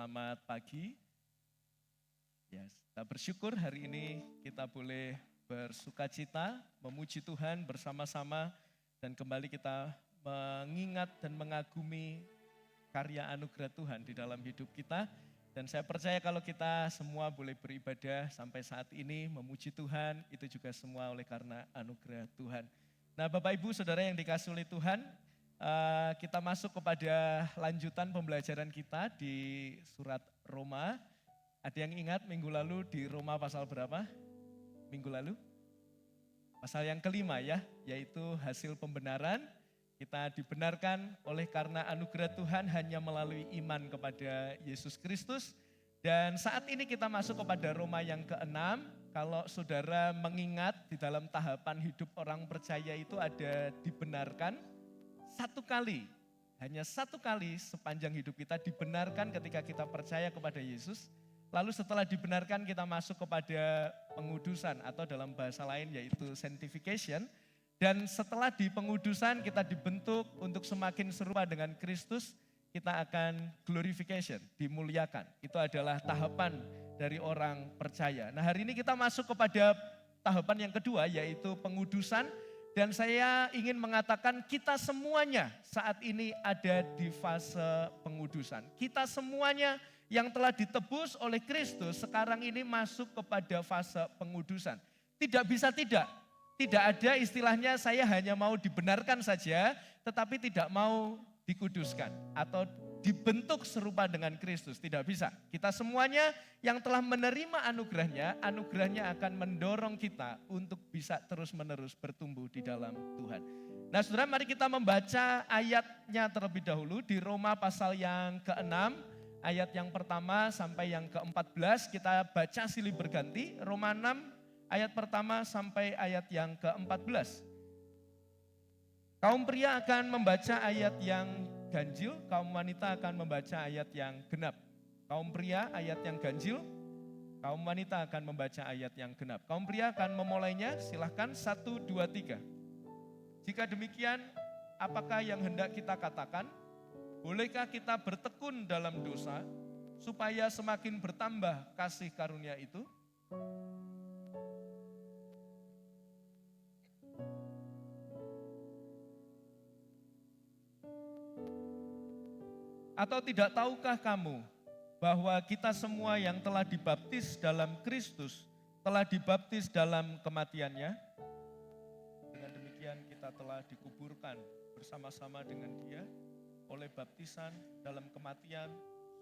Selamat pagi. Yes, kita bersyukur hari ini kita boleh bersukacita, memuji Tuhan bersama-sama dan kembali kita mengingat dan mengagumi karya anugerah Tuhan di dalam hidup kita. Dan saya percaya kalau kita semua boleh beribadah sampai saat ini, memuji Tuhan, itu juga semua oleh karena anugerah Tuhan. Nah Bapak Ibu Saudara yang dikasihi oleh Tuhan, kita masuk kepada lanjutan pembelajaran kita di surat Roma. Ada yang ingat minggu lalu di Roma pasal berapa? Minggu lalu? Pasal yang kelima ya, yaitu hasil pembenaran. Kita dibenarkan oleh karena anugerah Tuhan hanya melalui iman kepada Yesus Kristus. Dan saat ini kita masuk kepada Roma yang ke-6. Kalau saudara mengingat di dalam tahapan hidup orang percaya itu ada dibenarkan satu kali. Hanya satu kali sepanjang hidup kita dibenarkan ketika kita percaya kepada Yesus. Lalu setelah dibenarkan kita masuk kepada pengudusan atau dalam bahasa lain yaitu sanctification. Dan setelah di pengudusan kita dibentuk untuk semakin serupa dengan Kristus, kita akan glorification, dimuliakan. Itu adalah tahapan dari orang percaya. Nah hari ini kita masuk kepada tahapan yang kedua yaitu pengudusan. Dan saya ingin mengatakan kita semuanya saat ini ada di fase pengudusan. Kita semuanya yang telah ditebus oleh Kristus sekarang ini masuk kepada fase pengudusan. Tidak bisa tidak ada istilahnya saya hanya mau dibenarkan saja tetapi tidak mau dikuduskan atau dibentuk serupa dengan Kristus, tidak bisa. Kita semuanya yang telah menerima anugerahnya akan mendorong kita untuk bisa terus-menerus bertumbuh di dalam Tuhan. Nah saudara, mari kita membaca ayatnya terlebih dahulu di Roma pasal yang ke-6, ayat yang pertama sampai yang ke-14, kita baca silih berganti, Roma 6 ayat pertama sampai ayat yang ke-14. Kaum pria akan membaca ayat yang ganjil, kaum wanita akan membaca ayat yang genap. Kaum pria ayat yang ganjil, kaum wanita akan membaca ayat yang genap. Kaum pria akan memulainya, silahkan 1, 2, 3. Jika demikian, apakah yang hendak kita katakan? Bolehkah kita bertekun dalam dosa, supaya semakin bertambah kasih karunia itu? Atau tidak tahukah kamu bahwa kita semua yang telah dibaptis dalam Kristus telah dibaptis dalam kematiannya? Dengan demikian kita telah dikuburkan bersama-sama dengan Dia oleh baptisan dalam kematian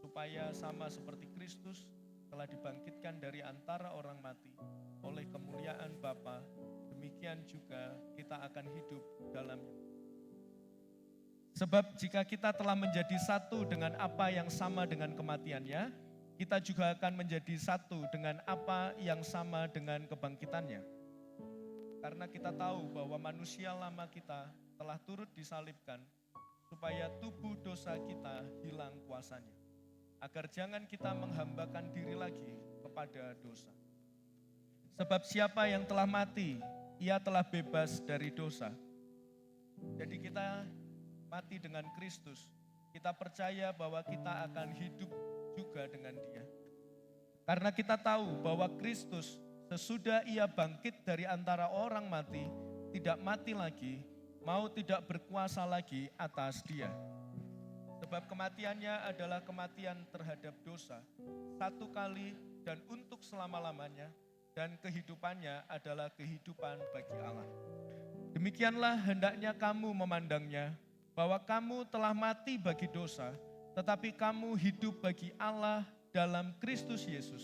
supaya sama seperti Kristus telah dibangkitkan dari antara orang mati oleh kemuliaan Bapa, demikian juga kita akan hidup dalamnya. Sebab jika kita telah menjadi satu dengan apa yang sama dengan kematiannya, kita juga akan menjadi satu dengan apa yang sama dengan kebangkitannya. Karena kita tahu bahwa manusia lama kita telah turut disalibkan, supaya tubuh dosa kita hilang kuasanya. Agar jangan kita menghambakan diri lagi kepada dosa. Sebab siapa yang telah mati, ia telah bebas dari dosa. Jadi kita mati dengan Kristus, kita percaya bahwa kita akan hidup juga dengan Dia. Karena kita tahu bahwa Kristus sesudah Ia bangkit dari antara orang mati, tidak mati lagi, mau tidak berkuasa lagi atas dia. Sebab kematiannya adalah kematian terhadap dosa, satu kali dan untuk selama-lamanya, dan kehidupannya adalah kehidupan bagi Allah. Demikianlah hendaknya kamu memandangnya, bahwa kamu telah mati bagi dosa, tetapi kamu hidup bagi Allah dalam Kristus Yesus.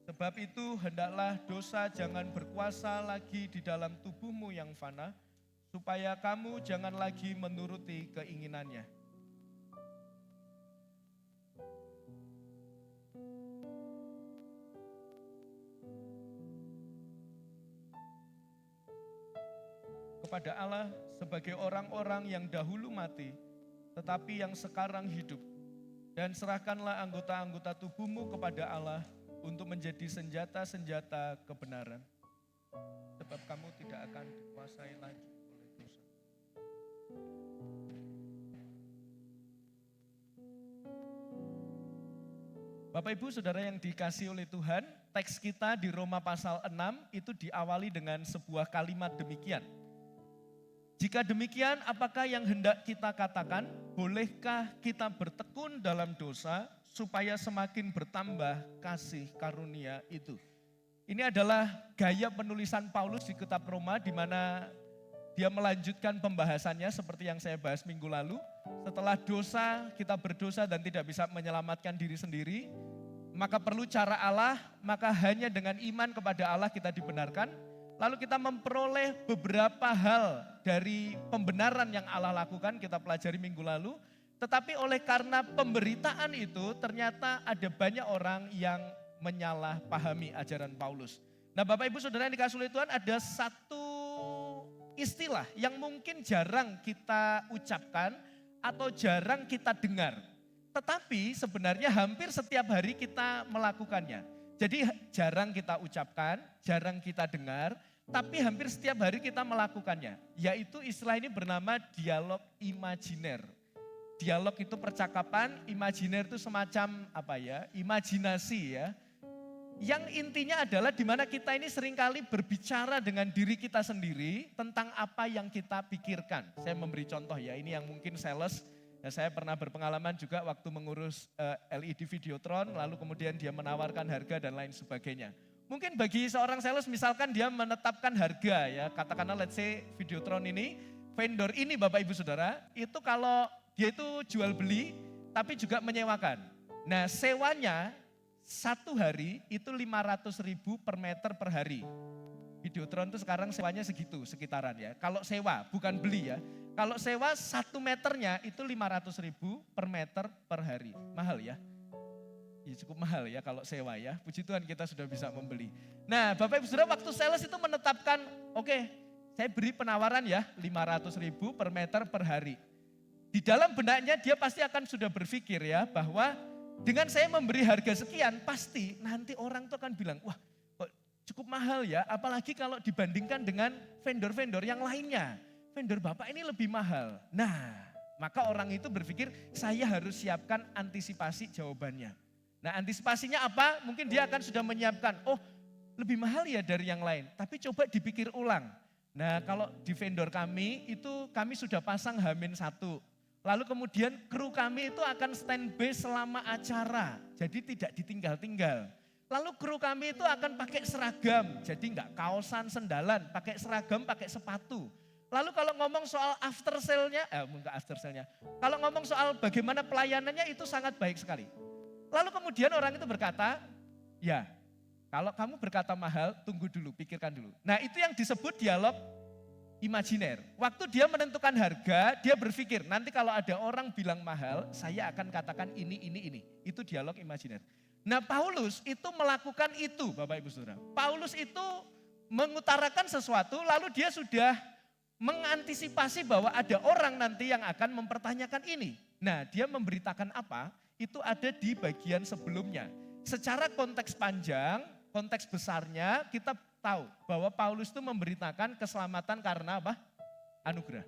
Sebab itu hendaklah dosa jangan berkuasa lagi di dalam tubuhmu yang fana, supaya kamu jangan lagi menuruti keinginannya. Kepada Allah sebagai orang-orang yang dahulu mati, tetapi yang sekarang hidup. Dan serahkanlah anggota-anggota tubuhmu kepada Allah untuk menjadi senjata-senjata kebenaran. Sebab kamu tidak akan dikuasai lagi oleh dosa. Bapak Ibu Saudara yang dikasihi oleh Tuhan, teks kita di Roma pasal 6 itu diawali dengan sebuah kalimat demikian. Jika demikian, apakah yang hendak kita katakan? Bolehkah kita bertekun dalam dosa supaya semakin bertambah kasih karunia itu? Ini adalah gaya penulisan Paulus di kitab Roma di mana dia melanjutkan pembahasannya seperti yang saya bahas minggu lalu. Setelah dosa, kita berdosa dan tidak bisa menyelamatkan diri sendiri, maka perlu cara Allah, maka hanya dengan iman kepada Allah kita dibenarkan. Lalu kita memperoleh beberapa hal dari pembenaran yang Allah lakukan, kita pelajari minggu lalu. Tetapi oleh karena pemberitaan itu, ternyata ada banyak orang yang menyalahpahami ajaran Paulus. Nah Bapak Ibu Saudara yang dikasihi oleh Tuhan, ada satu istilah yang mungkin jarang kita ucapkan atau jarang kita dengar. Tetapi sebenarnya hampir setiap hari kita melakukannya. Jadi jarang kita ucapkan, jarang kita dengar, tapi hampir setiap hari kita melakukannya. Yaitu istilah ini bernama dialog imajiner. Dialog itu percakapan, imajiner itu semacam imajinasi ya. Yang intinya adalah di mana kita ini seringkali berbicara dengan diri kita sendiri tentang apa yang kita pikirkan. Saya memberi contoh ya, ini yang mungkin sales. Ya, saya pernah berpengalaman juga waktu mengurus LED Videotron, lalu kemudian dia menawarkan harga dan lain sebagainya. Mungkin bagi seorang sales misalkan dia menetapkan harga ya, katakanlah let's say Videotron ini, vendor ini Bapak Ibu Saudara, itu kalau dia itu jual beli tapi juga menyewakan. Nah sewanya satu hari itu 500.000 per meter per hari. Videotron itu sekarang sewanya segitu sekitaran ya. Kalau sewa, bukan beli ya. Kalau sewa 1 meternya itu 500.000 per meter per hari. Mahal ya? Ya cukup mahal ya kalau sewa ya. Puji Tuhan kita sudah bisa membeli. Nah Bapak Ibu Saudara waktu sales itu menetapkan, oke, saya beri penawaran ya 500.000 per meter per hari. Di dalam benaknya dia pasti akan sudah berpikir ya bahwa dengan saya memberi harga sekian, pasti nanti orang itu akan bilang, wah kok cukup mahal ya, apalagi kalau dibandingkan dengan vendor-vendor yang lainnya. Vendor Bapak ini lebih mahal. Nah, maka orang itu berpikir, saya harus siapkan antisipasi jawabannya. Nah antisipasinya apa? Mungkin dia akan sudah menyiapkan, oh lebih mahal ya dari yang lain, tapi coba dipikir ulang. Nah kalau di vendor kami, itu kami sudah pasang H-1. Lalu kemudian kru kami itu akan standby selama acara, jadi tidak ditinggal-tinggal. Lalu kru kami itu akan pakai seragam, jadi enggak kaosan, sendalan, pakai seragam, pakai sepatu. Lalu kalau ngomong soal after sale-nya, enggak after sale-nya, kalau ngomong soal bagaimana pelayanannya itu sangat baik sekali. Lalu kemudian orang itu berkata, ya kalau kamu berkata mahal, tunggu dulu, pikirkan dulu. Nah itu yang disebut dialog imajiner. Waktu dia menentukan harga, dia berpikir nanti kalau ada orang bilang mahal, saya akan katakan ini. Itu dialog imajiner. Nah Paulus itu melakukan itu Bapak Ibu Saudara. Paulus itu mengutarakan sesuatu lalu dia sudah mengantisipasi bahwa ada orang nanti yang akan mempertanyakan ini. Nah dia memberitakan apa? Itu ada di bagian sebelumnya. Secara konteks panjang, konteks besarnya kita tahu bahwa Paulus itu memberitakan keselamatan karena apa? Anugerah.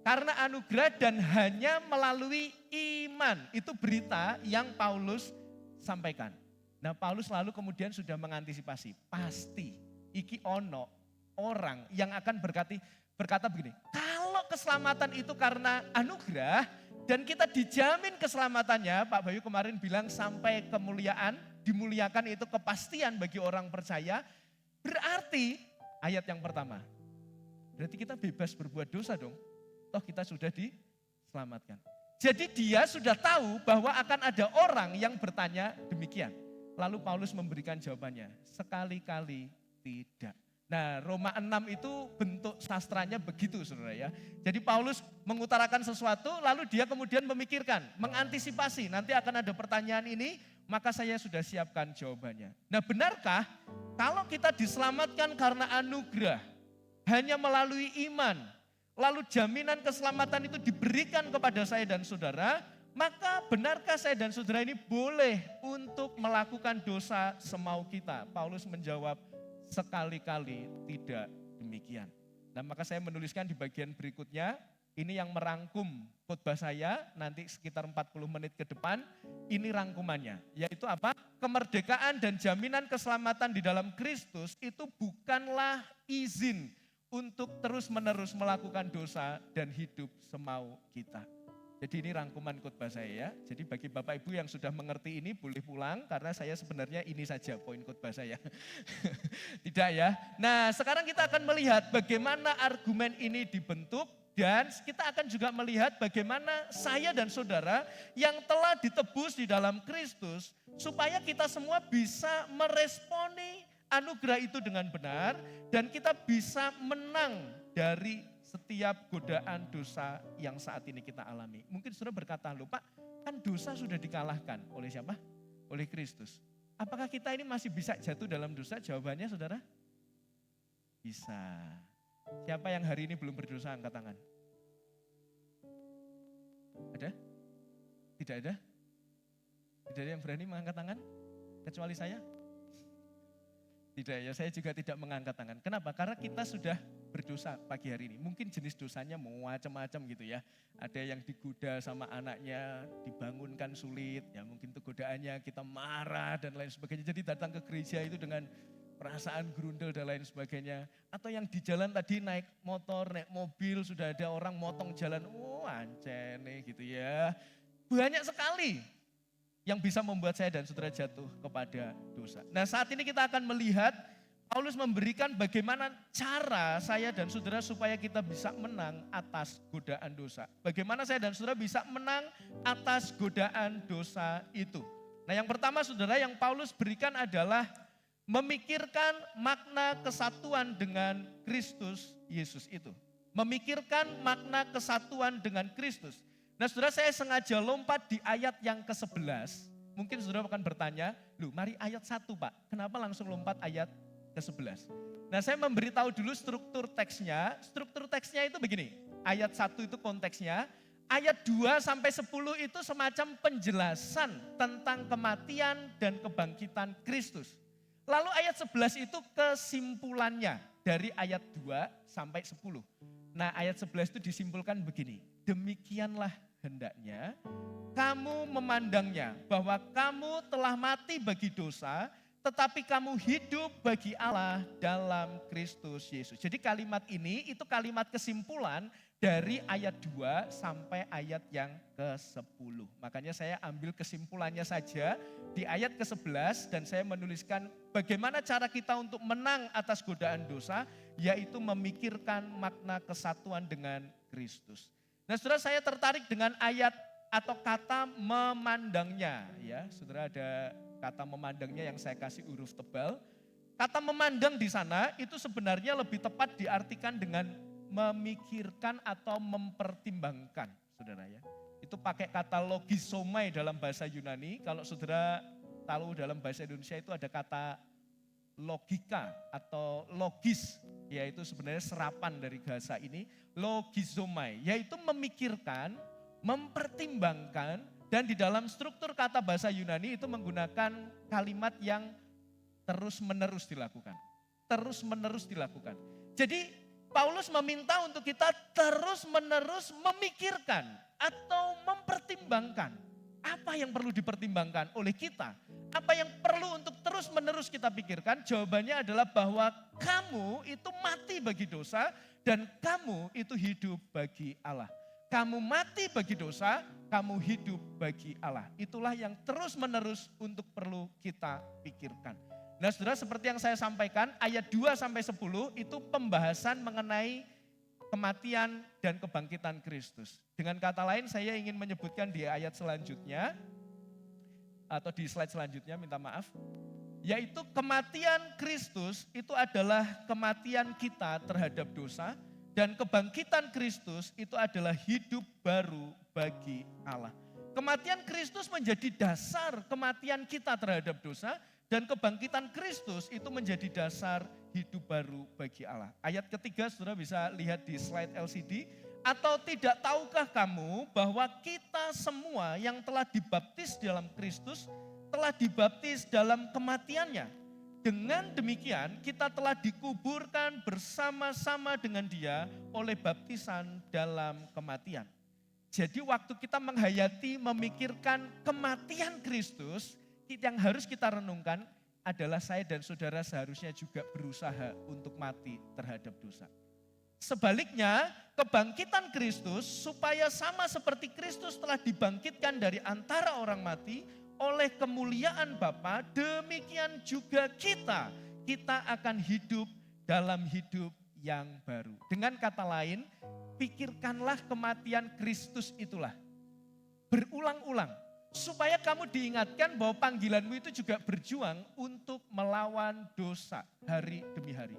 Karena anugerah dan hanya melalui iman. Itu berita yang Paulus sampaikan. Nah Paulus lalu kemudian sudah mengantisipasi. Pasti iki ono orang yang akan berkata begini. Kalau keselamatan itu karena anugerah dan kita dijamin keselamatannya. Pak Bayu kemarin bilang sampai kemuliaan. Dimuliakan itu kepastian bagi orang percaya. Berarti ayat yang pertama, berarti kita bebas berbuat dosa dong. Toh kita sudah diselamatkan. Jadi dia sudah tahu bahwa akan ada orang yang bertanya demikian. Lalu Paulus memberikan jawabannya, sekali-kali tidak. Nah Roma 6 itu bentuk sastranya begitu saudara ya. Jadi Paulus mengutarakan sesuatu lalu dia kemudian memikirkan, mengantisipasi nanti akan ada pertanyaan ini, maka saya sudah siapkan jawabannya. Nah benarkah kalau kita diselamatkan karena anugerah, hanya melalui iman, lalu jaminan keselamatan itu diberikan kepada saya dan saudara, maka benarkah saya dan saudara ini boleh untuk melakukan dosa semau kita? Paulus menjawab, sekali-kali tidak demikian. Nah maka saya menuliskan di bagian berikutnya, Ini yang merangkum khotbah saya nanti sekitar 40 menit ke depan. Ini rangkumannya, yaitu apa? Kemerdekaan dan jaminan keselamatan di dalam Kristus itu bukanlah izin untuk terus-menerus melakukan dosa dan hidup semau kita. Jadi ini rangkuman khotbah saya ya. Jadi bagi Bapak Ibu yang sudah mengerti ini boleh pulang karena saya sebenarnya ini saja poin khotbah saya. Tidak ya. Nah, sekarang kita akan melihat bagaimana argumen ini dibentuk dan kita akan juga melihat bagaimana saya dan saudara yang telah ditebus di dalam Kristus supaya kita semua bisa meresponi anugerah itu dengan benar dan kita bisa menang dari setiap godaan dosa yang saat ini kita alami. Mungkin saudara berkata, loh Pak, kan dosa sudah dikalahkan oleh siapa? Oleh Kristus. Apakah kita ini masih bisa jatuh dalam dosa? Jawabannya saudara, bisa. Siapa yang hari ini belum berdosa angkat tangan? Ada? Tidak ada? Tidak ada yang berani mengangkat tangan? Kecuali saya? Tidak ya, saya juga tidak mengangkat tangan. Kenapa? Karena kita sudah berdosa pagi hari ini. Mungkin jenis dosanya macam-macam gitu ya. Ada yang digoda sama anaknya, dibangunkan sulit. Ya mungkin itu godaannya kita marah dan lain sebagainya. Jadi datang ke gereja itu dengan perasaan grundel dan lain sebagainya. Atau yang di jalan tadi naik motor, naik mobil, sudah ada orang motong jalan. Ancene gitu ya. Banyak sekali yang bisa membuat saya dan saudara jatuh kepada dosa. Nah saat ini kita akan melihat Paulus memberikan bagaimana cara saya dan saudara supaya kita bisa menang atas godaan dosa. Bagaimana saya dan saudara bisa menang atas godaan dosa itu. Nah yang pertama saudara yang Paulus berikan adalah memikirkan makna kesatuan dengan Kristus Yesus itu. Memikirkan makna kesatuan dengan Kristus. Nah saudara saya sengaja lompat di ayat yang ke-11. Mungkin saudara akan bertanya, loh mari ayat 1 Pak, kenapa langsung lompat ayat ke-11? Nah saya memberitahu dulu struktur teksnya. Struktur teksnya itu begini, ayat 1 itu konteksnya, ayat 2 sampai 10 itu semacam penjelasan tentang kematian dan kebangkitan Kristus. Lalu ayat 11 itu kesimpulannya dari ayat 2 sampai 10. Nah ayat 11 itu disimpulkan begini, demikianlah hendaknya kamu memandangnya bahwa kamu telah mati bagi dosa, tetapi kamu hidup bagi Allah dalam Kristus Yesus. Jadi kalimat ini itu kalimat kesimpulan dari ayat 2 sampai ayat yang ke-10. Makanya saya ambil kesimpulannya saja di ayat ke-11 dan saya menuliskan bagaimana cara kita untuk menang atas godaan dosa, yaitu memikirkan makna kesatuan dengan Kristus. Nah saudara saya tertarik dengan ayat atau kata memandangnya. Ya, saudara ada kata memandangnya yang saya kasih huruf tebal. Kata memandang di sana itu sebenarnya lebih tepat diartikan dengan memikirkan atau mempertimbangkan, saudara ya. Itu pakai kata logisomai dalam bahasa Yunani. Kalau saudara tahu dalam bahasa Indonesia itu ada kata logika atau logis, yaitu sebenarnya serapan dari bahasa ini, logizomai, yaitu memikirkan, mempertimbangkan, dan di dalam struktur kata bahasa Yunani itu menggunakan kalimat yang terus-menerus dilakukan. Terus-menerus dilakukan. Jadi Paulus meminta untuk kita terus-menerus memikirkan atau mempertimbangkan apa yang perlu dipertimbangkan oleh kita. Apa yang perlu untuk terus-menerus kita pikirkan? Jawabannya adalah bahwa kamu itu mati bagi dosa dan kamu itu hidup bagi Allah. Kamu mati bagi dosa, kamu hidup bagi Allah. Itulah yang terus-menerus untuk perlu kita pikirkan. Nah saudara seperti yang saya sampaikan, ayat 2 sampai 10 itu pembahasan mengenai kematian dan kebangkitan Kristus. Dengan kata lain saya ingin menyebutkan di ayat selanjutnya, atau di slide selanjutnya minta maaf, yaitu kematian Kristus itu adalah kematian kita terhadap dosa dan kebangkitan Kristus itu adalah hidup baru bagi Allah. Kematian Kristus menjadi dasar kematian kita terhadap dosa dan kebangkitan Kristus itu menjadi dasar hidup baru bagi Allah. Ayat ketiga saudara bisa lihat di slide LCD. Atau tidak tahukah kamu bahwa kita semua yang telah dibaptis dalam Kristus telah dibaptis dalam kematiannya. Dengan demikian kita telah dikuburkan bersama-sama dengan Dia oleh baptisan dalam kematian. Jadi waktu kita menghayati, memikirkan kematian Kristus, yang harus kita renungkan adalah saya dan saudara seharusnya juga berusaha untuk mati terhadap dosa. Sebaliknya, kebangkitan Kristus supaya sama seperti Kristus telah dibangkitkan dari antara orang mati oleh kemuliaan Bapa, demikian juga kita akan hidup dalam hidup yang baru. Dengan kata lain, pikirkanlah kematian Kristus itulah. Berulang-ulang. Supaya kamu diingatkan bahwa panggilanmu itu juga berjuang untuk melawan dosa hari demi hari.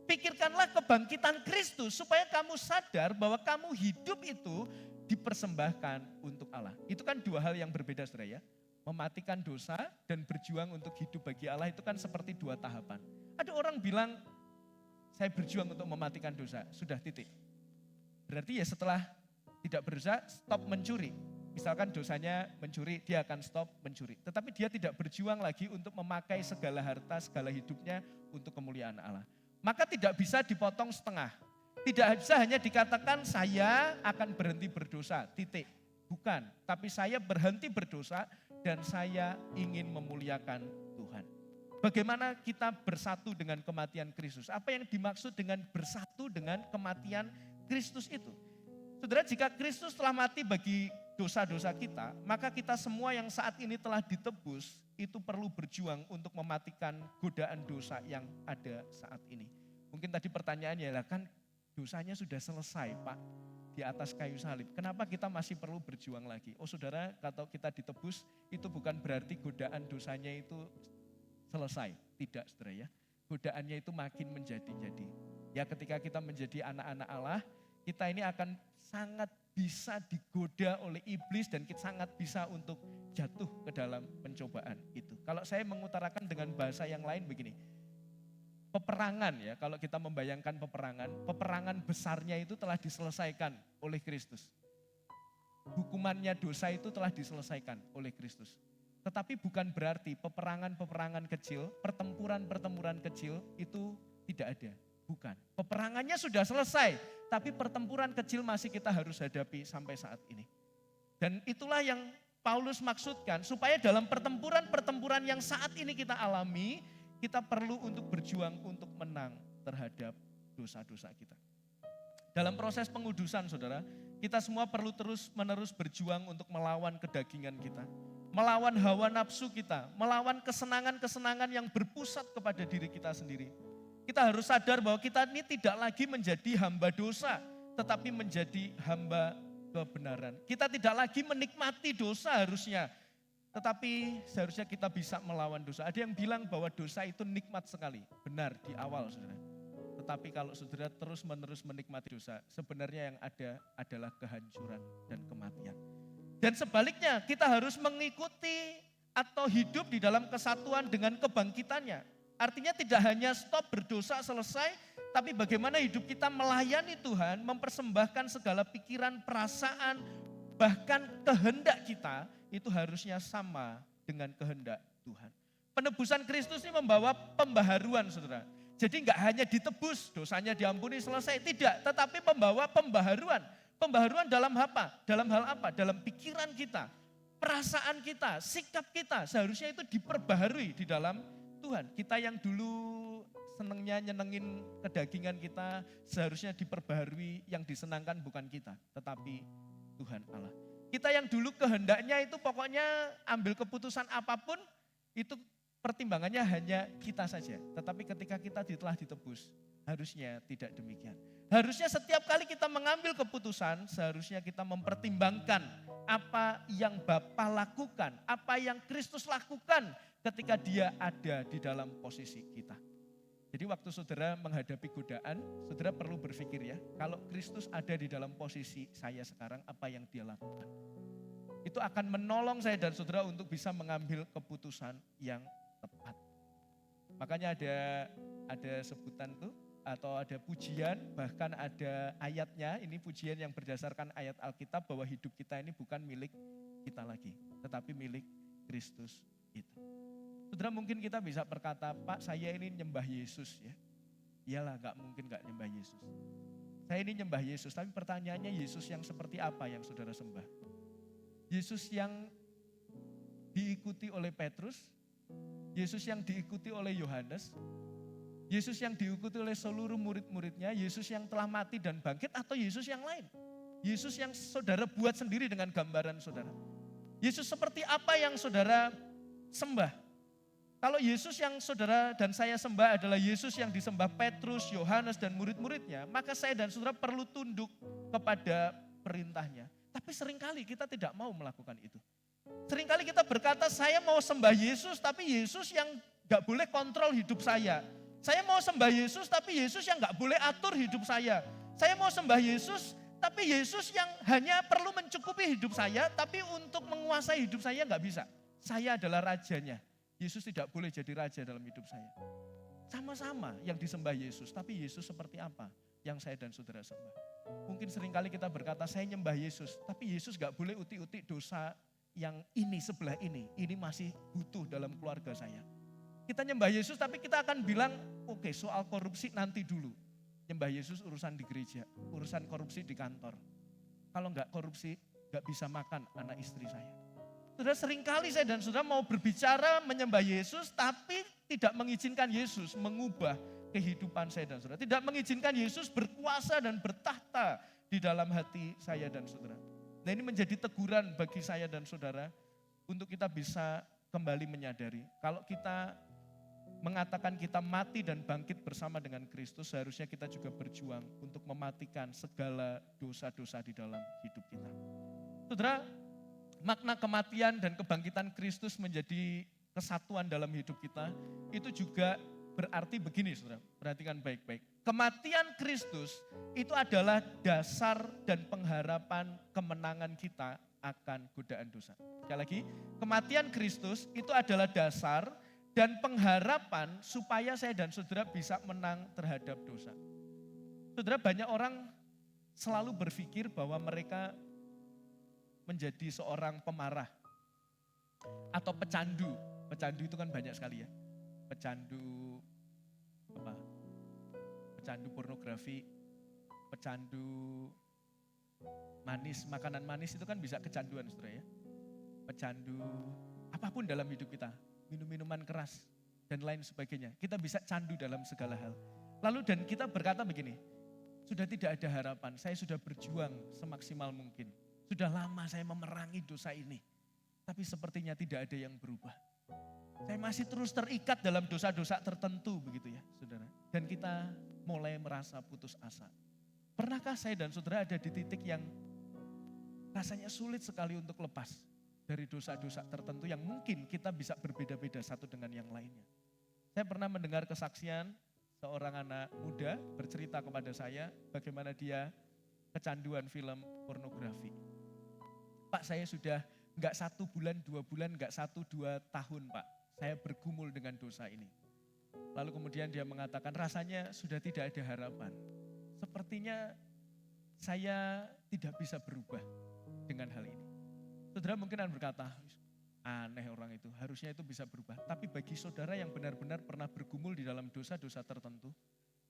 Pikirkanlah kebangkitan Kristus supaya kamu sadar bahwa kamu hidup itu dipersembahkan untuk Allah. Itu kan dua hal yang berbeda, saudara ya. Mematikan dosa dan berjuang untuk hidup bagi Allah itu kan seperti dua tahapan. Ada orang bilang, saya berjuang untuk mematikan dosa, sudah titik. Berarti ya setelah tidak berdosa, stop mencuri. Misalkan dosanya mencuri, dia akan stop mencuri. Tetapi dia tidak berjuang lagi untuk memakai segala harta, segala hidupnya untuk kemuliaan Allah. Maka tidak bisa dipotong setengah. Tidak bisa hanya dikatakan saya akan berhenti berdosa, titik. Bukan, tapi saya berhenti berdosa dan saya ingin memuliakan Tuhan. Bagaimana kita bersatu dengan kematian Kristus? Apa yang dimaksud dengan bersatu dengan kematian Kristus itu? Saudara, jika Kristus telah mati bagi dosa-dosa kita, maka kita semua yang saat ini telah ditebus, itu perlu berjuang untuk mematikan godaan dosa yang ada saat ini. Mungkin tadi pertanyaannya lah, kan dosanya sudah selesai Pak di atas kayu salib. Kenapa kita masih perlu berjuang lagi? Oh saudara, kalau kita ditebus, itu bukan berarti godaan dosanya itu selesai. Tidak saudara ya, godaannya itu makin menjadi-jadi. Ya ketika kita menjadi anak-anak Allah, kita ini akan sangat bisa digoda oleh iblis dan kita sangat bisa untuk jatuh ke dalam pencobaan itu. Kalau saya mengutarakan dengan bahasa yang lain begini, peperangan ya, kalau kita membayangkan peperangan besarnya itu telah diselesaikan oleh Kristus. Hukumannya dosa itu telah diselesaikan oleh Kristus. Tetapi bukan berarti peperangan-peperangan kecil, pertempuran-pertempuran kecil itu tidak ada. Bukan. Peperangannya sudah selesai, tapi pertempuran kecil masih kita harus hadapi sampai saat ini. Dan itulah yang Paulus maksudkan, supaya dalam pertempuran-pertempuran yang saat ini kita alami, kita perlu untuk berjuang untuk menang terhadap dosa-dosa kita. Dalam proses pengudusan saudara, kita semua perlu terus-menerus berjuang untuk melawan kedagingan kita. Melawan hawa nafsu kita, melawan kesenangan-kesenangan yang berpusat kepada diri kita sendiri. Kita harus sadar bahwa kita ini tidak lagi menjadi hamba dosa, tetapi menjadi hamba kebenaran. Kita tidak lagi menikmati dosa harusnya, tetapi seharusnya kita bisa melawan dosa. Ada yang bilang bahwa dosa itu nikmat sekali. Benar di awal saudara. Tetapi kalau saudara terus-menerus menikmati dosa, sebenarnya yang ada adalah kehancuran dan kematian. Dan sebaliknya kita harus mengikuti atau hidup di dalam kesatuan dengan kebangkitannya. Artinya tidak hanya stop berdosa selesai, tapi bagaimana hidup kita melayani Tuhan, mempersembahkan segala pikiran, perasaan, bahkan kehendak kita, itu harusnya sama dengan kehendak Tuhan. Penebusan Kristus ini membawa pembaharuan saudara. Jadi enggak hanya ditebus, dosanya diampuni selesai, tidak. Tetapi membawa pembaharuan. Pembaharuan dalam apa? Dalam hal apa? Dalam pikiran kita, perasaan kita, sikap kita. Seharusnya itu diperbaharui di dalam Tuhan. Kita yang dulu senengnya nyenengin kedagingan kita, seharusnya diperbaharui, yang disenangkan bukan kita, tetapi Tuhan Allah. Kita yang dulu kehendaknya itu pokoknya ambil keputusan apapun, itu pertimbangannya hanya kita saja. Tetapi ketika kita telah ditebus, harusnya tidak demikian. Harusnya setiap kali kita mengambil keputusan, seharusnya kita mempertimbangkan apa yang Bapa lakukan, apa yang Kristus lakukan ketika dia ada di dalam posisi kita. Jadi waktu saudara menghadapi godaan, saudara perlu berpikir ya, kalau Kristus ada di dalam posisi saya sekarang, apa yang dia lakukan. Itu akan menolong saya dan saudara untuk bisa mengambil keputusan yang tepat. Makanya ada sebutan tuh, atau ada pujian, bahkan ada ayatnya, ini pujian yang berdasarkan ayat Alkitab bahwa hidup kita ini bukan milik kita lagi, tetapi milik Kristus itu. Saudara, mungkin kita bisa berkata, Pak saya ini nyembah Yesus ya. Iyalah, gak mungkin gak nyembah Yesus. Saya ini nyembah Yesus, tapi pertanyaannya Yesus yang seperti apa yang saudara sembah? Yesus yang diikuti oleh Petrus, Yesus yang diikuti oleh Yohanes, Yesus yang diikuti oleh seluruh murid-muridnya, Yesus yang telah mati dan bangkit, atau Yesus yang lain? Yesus yang saudara buat sendiri dengan gambaran saudara. Yesus seperti apa yang saudara sembah? Kalau Yesus yang saudara dan saya sembah adalah Yesus yang disembah Petrus, Yohanes, dan murid-muridnya, maka saya dan saudara perlu tunduk kepada perintahnya. Tapi seringkali kita tidak mau melakukan itu. Seringkali kita berkata, saya mau sembah Yesus, tapi Yesus yang gak boleh kontrol hidup saya. Saya mau sembah Yesus, tapi Yesus yang gak boleh atur hidup saya. Saya mau sembah Yesus, tapi Yesus yang hanya perlu mencukupi hidup saya, tapi untuk menguasai hidup saya gak bisa. Saya adalah rajanya. Yesus tidak boleh jadi raja dalam hidup saya. Sama-sama yang disembah Yesus, tapi Yesus seperti apa yang saya dan saudara sembah? Mungkin seringkali kita berkata, saya nyembah Yesus, tapi Yesus gak boleh utik-utik dosa yang ini sebelah ini masih butuh dalam keluarga saya. Kita nyembah Yesus, tapi kita akan bilang, oke, soal korupsi nanti dulu. Nyembah Yesus urusan di gereja, urusan korupsi di kantor. Kalau gak korupsi, gak bisa makan anak istri saya. Saudara, seringkali saya dan saudara mau berbicara menyembah Yesus, tapi tidak mengizinkan Yesus mengubah kehidupan saya dan saudara. Tidak mengizinkan Yesus berkuasa dan bertahta di dalam hati saya dan saudara. Nah, ini menjadi teguran bagi saya dan saudara untuk kita bisa kembali menyadari. Kalau kita mengatakan kita mati dan bangkit bersama dengan Kristus, seharusnya kita juga berjuang untuk mematikan segala dosa-dosa di dalam hidup kita. Saudara, makna kematian dan kebangkitan Kristus menjadi kesatuan dalam hidup kita, itu juga berarti begini saudara, perhatikan baik-baik. Kematian Kristus itu adalah dasar dan pengharapan kemenangan kita akan godaan dosa. Sekali lagi, kematian Kristus itu adalah dasar dan pengharapan supaya saya dan saudara bisa menang terhadap dosa. Saudara, banyak orang selalu berpikir bahwa mereka menjadi seorang pemarah atau pecandu. Pecandu itu kan banyak sekali ya. Pecandu apa? Pecandu pornografi, pecandu manis, makanan manis itu kan bisa kecanduan saudara ya. Pecandu apapun dalam hidup kita, minum-minuman keras dan lain sebagainya. Kita bisa candu dalam segala hal. Lalu dan kita berkata begini, sudah tidak ada harapan, saya sudah berjuang semaksimal mungkin. Sudah lama saya memerangi dosa ini, tapi sepertinya tidak ada yang berubah. Saya masih terus terikat dalam dosa-dosa tertentu begitu ya saudara. Dan kita mulai merasa putus asa. Pernahkah saya dan saudara ada di titik yang rasanya sulit sekali untuk lepas dari dosa-dosa tertentu yang mungkin kita bisa berbeda-beda satu dengan yang lainnya. Saya pernah mendengar kesaksian seorang anak muda bercerita kepada saya bagaimana dia kecanduan film pornografi. Pak, saya sudah enggak 1 bulan, 2 bulan, enggak 1-2 tahun Pak. Saya bergumul dengan dosa ini. Lalu kemudian dia mengatakan rasanya sudah tidak ada harapan. Sepertinya saya tidak bisa berubah dengan hal ini. Saudara mungkin akan berkata, aneh orang itu, harusnya itu bisa berubah. Tapi bagi saudara yang benar-benar pernah bergumul di dalam dosa-dosa tertentu,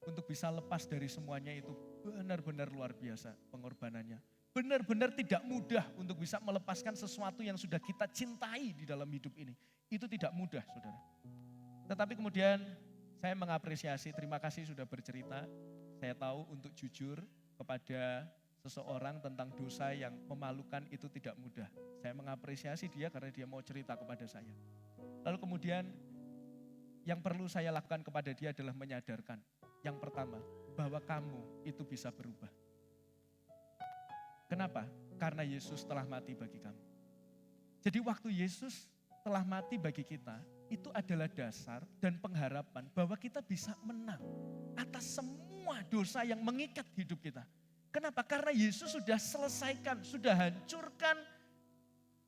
untuk bisa lepas dari semuanya itu benar-benar luar biasa pengorbanannya. Benar-benar tidak mudah untuk bisa melepaskan sesuatu yang sudah kita cintai di dalam hidup ini. Itu tidak mudah saudara. Tetapi kemudian saya mengapresiasi, terima kasih sudah bercerita. Saya tahu untuk jujur kepada seseorang tentang dosa yang memalukan itu tidak mudah. Saya mengapresiasi dia karena dia mau cerita kepada saya. Lalu kemudian yang perlu saya lakukan kepada dia adalah menyadarkan. Yang pertama, bahwa kamu itu bisa berubah. Kenapa? Karena Yesus telah mati bagi kamu. Jadi waktu Yesus telah mati bagi kita, itu adalah dasar dan pengharapan bahwa kita bisa menang atas semua dosa yang mengikat hidup kita. Kenapa? Karena Yesus sudah selesaikan, sudah hancurkan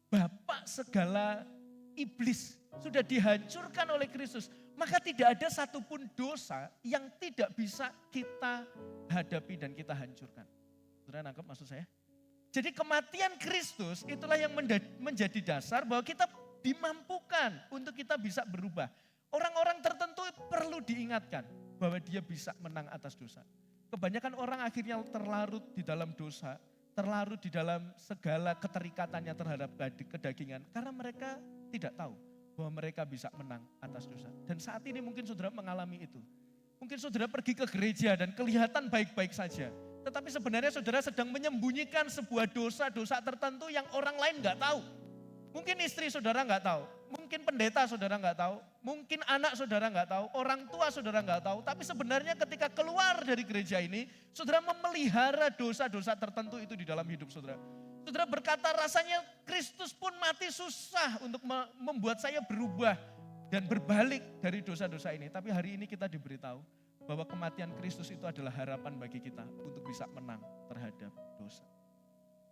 bapak segala iblis. Sudah dihancurkan oleh Kristus. Maka tidak ada satupun dosa yang tidak bisa kita hadapi dan kita hancurkan. Saudara nangkep maksud saya? Jadi kematian Kristus itulah yang menjadi dasar bahwa kita dimampukan untuk kita bisa berubah. Orang-orang tertentu perlu diingatkan bahwa dia bisa menang atas dosa. Kebanyakan orang akhirnya terlarut di dalam dosa, terlarut di dalam segala keterikatannya terhadap kedagingan karena mereka tidak tahu bahwa mereka bisa menang atas dosa. Dan saat ini mungkin saudara mengalami itu. Mungkin saudara pergi ke gereja dan kelihatan baik-baik saja. Tetapi sebenarnya saudara sedang menyembunyikan sebuah dosa-dosa tertentu yang orang lain gak tahu. Mungkin istri saudara nggak tahu, mungkin pendeta saudara nggak tahu, mungkin anak saudara nggak tahu, orang tua saudara nggak tahu. Tapi sebenarnya ketika keluar dari gereja ini, saudara memelihara dosa-dosa tertentu itu di dalam hidup saudara. Saudara berkata rasanya Kristus pun mati susah untuk membuat saya berubah dan berbalik dari dosa-dosa ini. Tapi hari ini kita diberitahu bahwa kematian Kristus itu adalah harapan bagi kita untuk bisa menang terhadap dosa.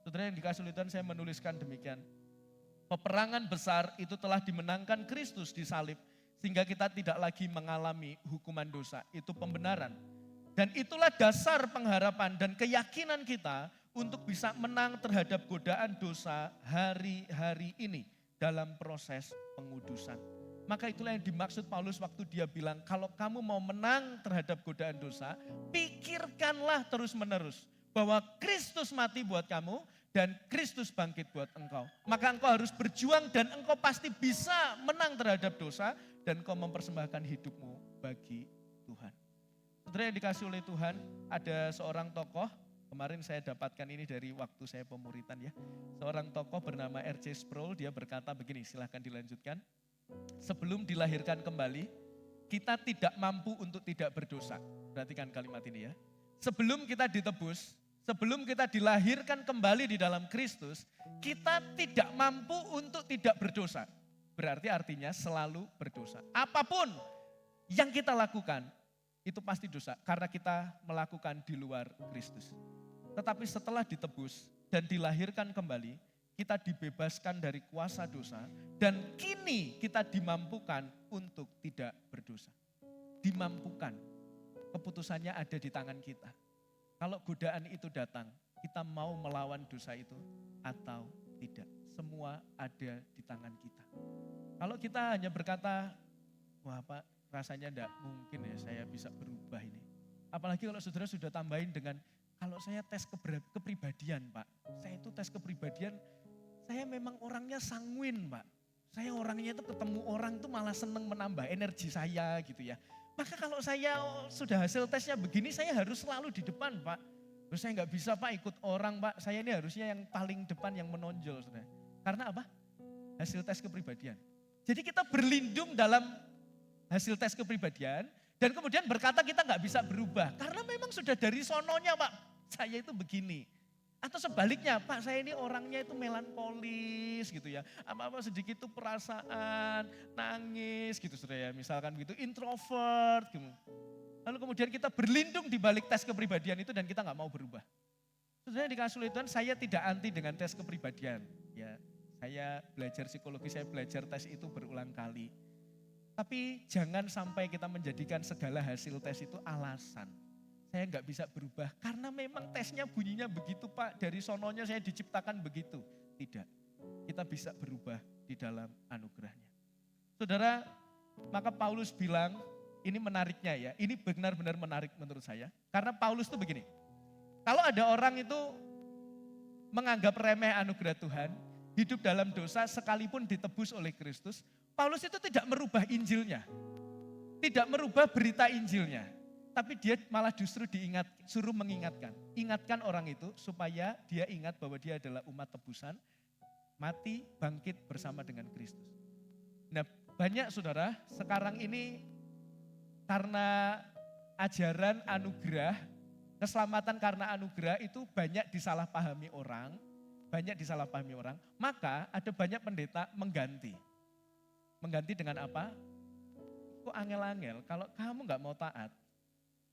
Saudara yang dikasihi Tuhan, saya menuliskan demikian. Peperangan besar itu telah dimenangkan Kristus di salib. Sehingga kita tidak lagi mengalami hukuman dosa. Itu pembenaran. Dan itulah dasar pengharapan dan keyakinan kita untuk bisa menang terhadap godaan dosa hari-hari ini. Dalam proses pengudusan. Maka itulah yang dimaksud Paulus waktu dia bilang, kalau kamu mau menang terhadap godaan dosa, pikirkanlah terus menerus. Bahwa Kristus mati buat kamu, dan Kristus bangkit buat engkau. Maka engkau harus berjuang dan engkau pasti bisa menang terhadap dosa dan engkau mempersembahkan hidupmu bagi Tuhan. Saudara yang dikasih oleh Tuhan, ada seorang tokoh, kemarin saya dapatkan ini dari waktu saya pemuritan ya. Seorang tokoh bernama R.C. Sproul, dia berkata begini, silahkan dilanjutkan. Sebelum dilahirkan kembali, kita tidak mampu untuk tidak berdosa. Perhatikan kalimat ini ya. Sebelum kita ditebus, sebelum kita dilahirkan kembali di dalam Kristus, kita tidak mampu untuk tidak berdosa. Berarti artinya selalu berdosa. Apapun yang kita lakukan, itu pasti dosa. Karena kita melakukan di luar Kristus. Tetapi setelah ditebus dan dilahirkan kembali, kita dibebaskan dari kuasa dosa. Dan kini kita dimampukan untuk tidak berdosa. Dimampukan. Keputusannya ada di tangan kita. Kalau godaan itu datang, kita mau melawan dosa itu atau tidak. Semua ada di tangan kita. Kalau kita hanya berkata, wah Pak rasanya enggak mungkin ya saya bisa berubah ini. Apalagi kalau saudara sudah tambahin dengan, kalau saya tes kepribadian Pak. Saya itu tes kepribadian, saya memang orangnya sanguin Pak. Saya orangnya itu ketemu orang itu malah seneng menambah energi saya gitu ya. Maka kalau saya sudah hasil tesnya begini, saya harus selalu di depan Pak. Terus saya nggak bisa Pak ikut orang Pak, saya ini harusnya yang paling depan yang menonjol. Saudara. Karena apa? Hasil tes kepribadian. Jadi kita berlindung dalam hasil tes kepribadian, dan kemudian berkata kita nggak bisa berubah. Karena memang sudah dari sononya Pak, saya itu begini. Atau sebaliknya, Pak saya ini orangnya itu melankolis gitu ya. Apa-apa sedikit itu perasaan, nangis gitu saudara ya. Misalkan gitu, introvert gitu. Lalu kemudian kita berlindung di balik tes kepribadian itu dan kita gak mau berubah. Saudara dikasih oleh Tuhan, saya tidak anti dengan tes kepribadian. Ya, saya belajar psikologi, saya belajar tes itu berulang kali. Tapi jangan sampai kita menjadikan segala hasil tes itu alasan. Saya nggak bisa berubah karena memang tesnya bunyinya begitu Pak. Dari sononya saya diciptakan begitu. Tidak, kita bisa berubah di dalam anugerahnya. Saudara, maka Paulus bilang, ini menariknya ya. Ini benar-benar menarik menurut saya. Karena Paulus itu begini. Kalau ada orang itu menganggap remeh anugerah Tuhan, hidup dalam dosa sekalipun ditebus oleh Kristus, Paulus itu tidak merubah Injilnya. Tidak merubah berita Injilnya. Tapi dia malah justru suruh mengingatkan. Ingatkan orang itu supaya dia ingat bahwa dia adalah umat tebusan, mati, bangkit bersama dengan Kristus. Nah banyak saudara sekarang ini karena ajaran anugerah, keselamatan karena anugerah itu banyak disalahpahami orang. Maka ada banyak pendeta mengganti. Mengganti dengan apa? Kok angel-angel, kalau kamu gak mau taat,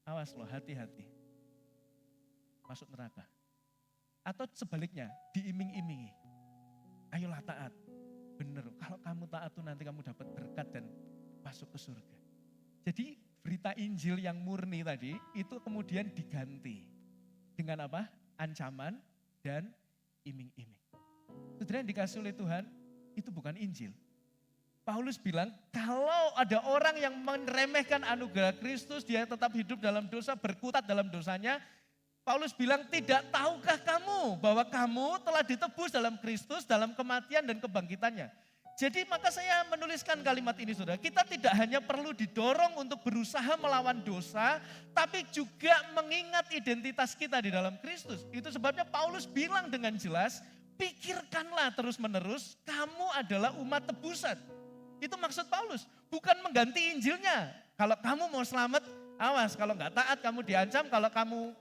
awas loh, hati-hati. Masuk neraka. Atau sebaliknya, diiming-imingi. Ayolah taat. Bener, kalau kamu taat tuh nanti kamu dapat berkat dan masuk ke surga. Jadi berita Injil yang murni tadi, itu kemudian diganti. Dengan apa? Ancaman dan iming-iming. Saudara yang dikasih oleh Tuhan, itu bukan Injil. Paulus bilang, kalau ada orang yang meremehkan anugerah Kristus, dia tetap hidup dalam dosa, berkutat dalam dosanya. Paulus bilang, tidak tahukah kamu bahwa kamu telah ditebus dalam Kristus, dalam kematian dan kebangkitannya. Jadi maka saya menuliskan kalimat ini saudara, kita tidak hanya perlu didorong untuk berusaha melawan dosa, tapi juga mengingat identitas kita di dalam Kristus. Itu sebabnya Paulus bilang dengan jelas, pikirkanlah terus menerus, kamu adalah umat tebusan. Itu maksud Paulus, bukan mengganti Injilnya. Kalau kamu mau selamat, awas, kalau nggak taat kamu diancam, kalau kamu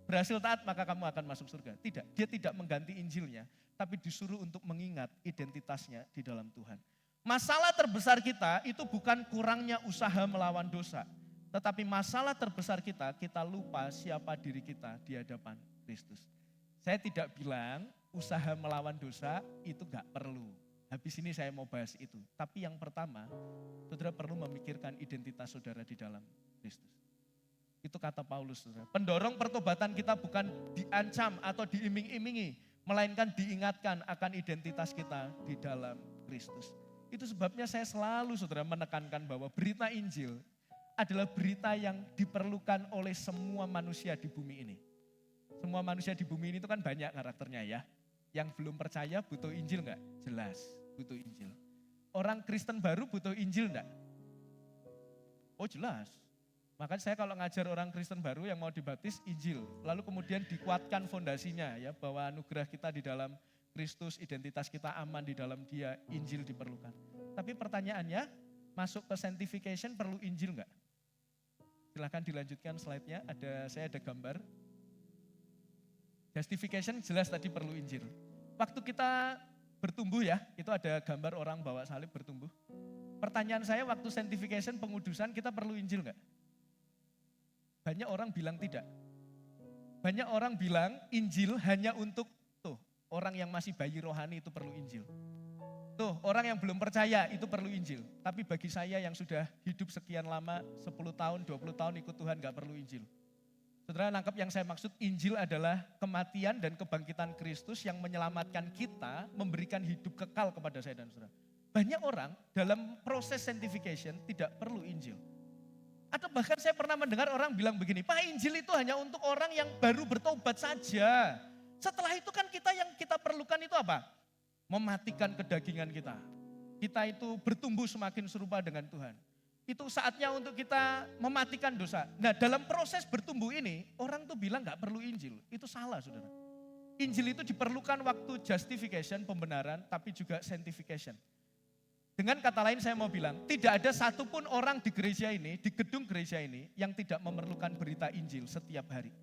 berhasil taat maka kamu akan masuk surga. Tidak, dia tidak mengganti Injilnya, tapi disuruh untuk mengingat identitasnya di dalam Tuhan. Masalah terbesar kita itu bukan kurangnya usaha melawan dosa, tetapi masalah terbesar kita, kita lupa siapa diri kita di hadapan Kristus. Saya tidak bilang usaha melawan dosa itu gak perlu. Habis ini saya mau bahas itu. Tapi yang pertama, saudara perlu memikirkan identitas saudara di dalam Kristus. Itu kata Paulus, saudara. Pendorong pertobatan kita bukan diancam atau diiming-imingi, melainkan diingatkan akan identitas kita di dalam Kristus. Itu sebabnya saya selalu, saudara, menekankan bahwa berita Injil adalah berita yang diperlukan oleh semua manusia di bumi ini. Semua manusia di bumi ini itu kan banyak karakternya ya. Yang belum percaya butuh Injil enggak? Jelas, butuh Injil. Orang Kristen baru butuh Injil enggak? Oh jelas. Makanya saya kalau ngajar orang Kristen baru yang mau dibaptis, Injil. Lalu kemudian dikuatkan fondasinya ya, bahwa anugerah kita di dalam Kristus, identitas kita aman di dalam Dia, Injil diperlukan. Tapi pertanyaannya, masuk ke sanctification perlu Injil enggak? Silahkan dilanjutkan slide-nya, saya ada gambar. Justification jelas tadi perlu Injil. Waktu kita bertumbuh ya, itu ada gambar orang bawa salib bertumbuh. Pertanyaan saya waktu sanctification, pengudusan, kita perlu Injil enggak? Banyak orang bilang tidak. Banyak orang bilang Injil hanya untuk orang yang masih bayi rohani itu perlu Injil. Orang yang belum percaya itu perlu Injil. Tapi bagi saya yang sudah hidup sekian lama, 10 tahun, 20 tahun ikut Tuhan gak perlu Injil. Saudara nangkep yang saya maksud, Injil adalah kematian dan kebangkitan Kristus yang menyelamatkan kita, memberikan hidup kekal kepada saya dan saudara. Banyak orang dalam proses sanctification tidak perlu Injil. Atau bahkan saya pernah mendengar orang bilang begini, Pak, Injil itu hanya untuk orang yang baru bertobat saja. Setelah itu kan yang kita perlukan itu apa? Mematikan kedagingan kita. Kita itu bertumbuh semakin serupa dengan Tuhan. Itu saatnya untuk kita mematikan dosa. Nah dalam proses bertumbuh ini, orang tuh bilang gak perlu Injil. Itu salah saudara. Injil itu diperlukan waktu justification, pembenaran, tapi juga sanctification. Dengan kata lain saya mau bilang, tidak ada satupun orang di gereja ini, di gedung gereja ini, yang tidak memerlukan berita Injil setiap hari.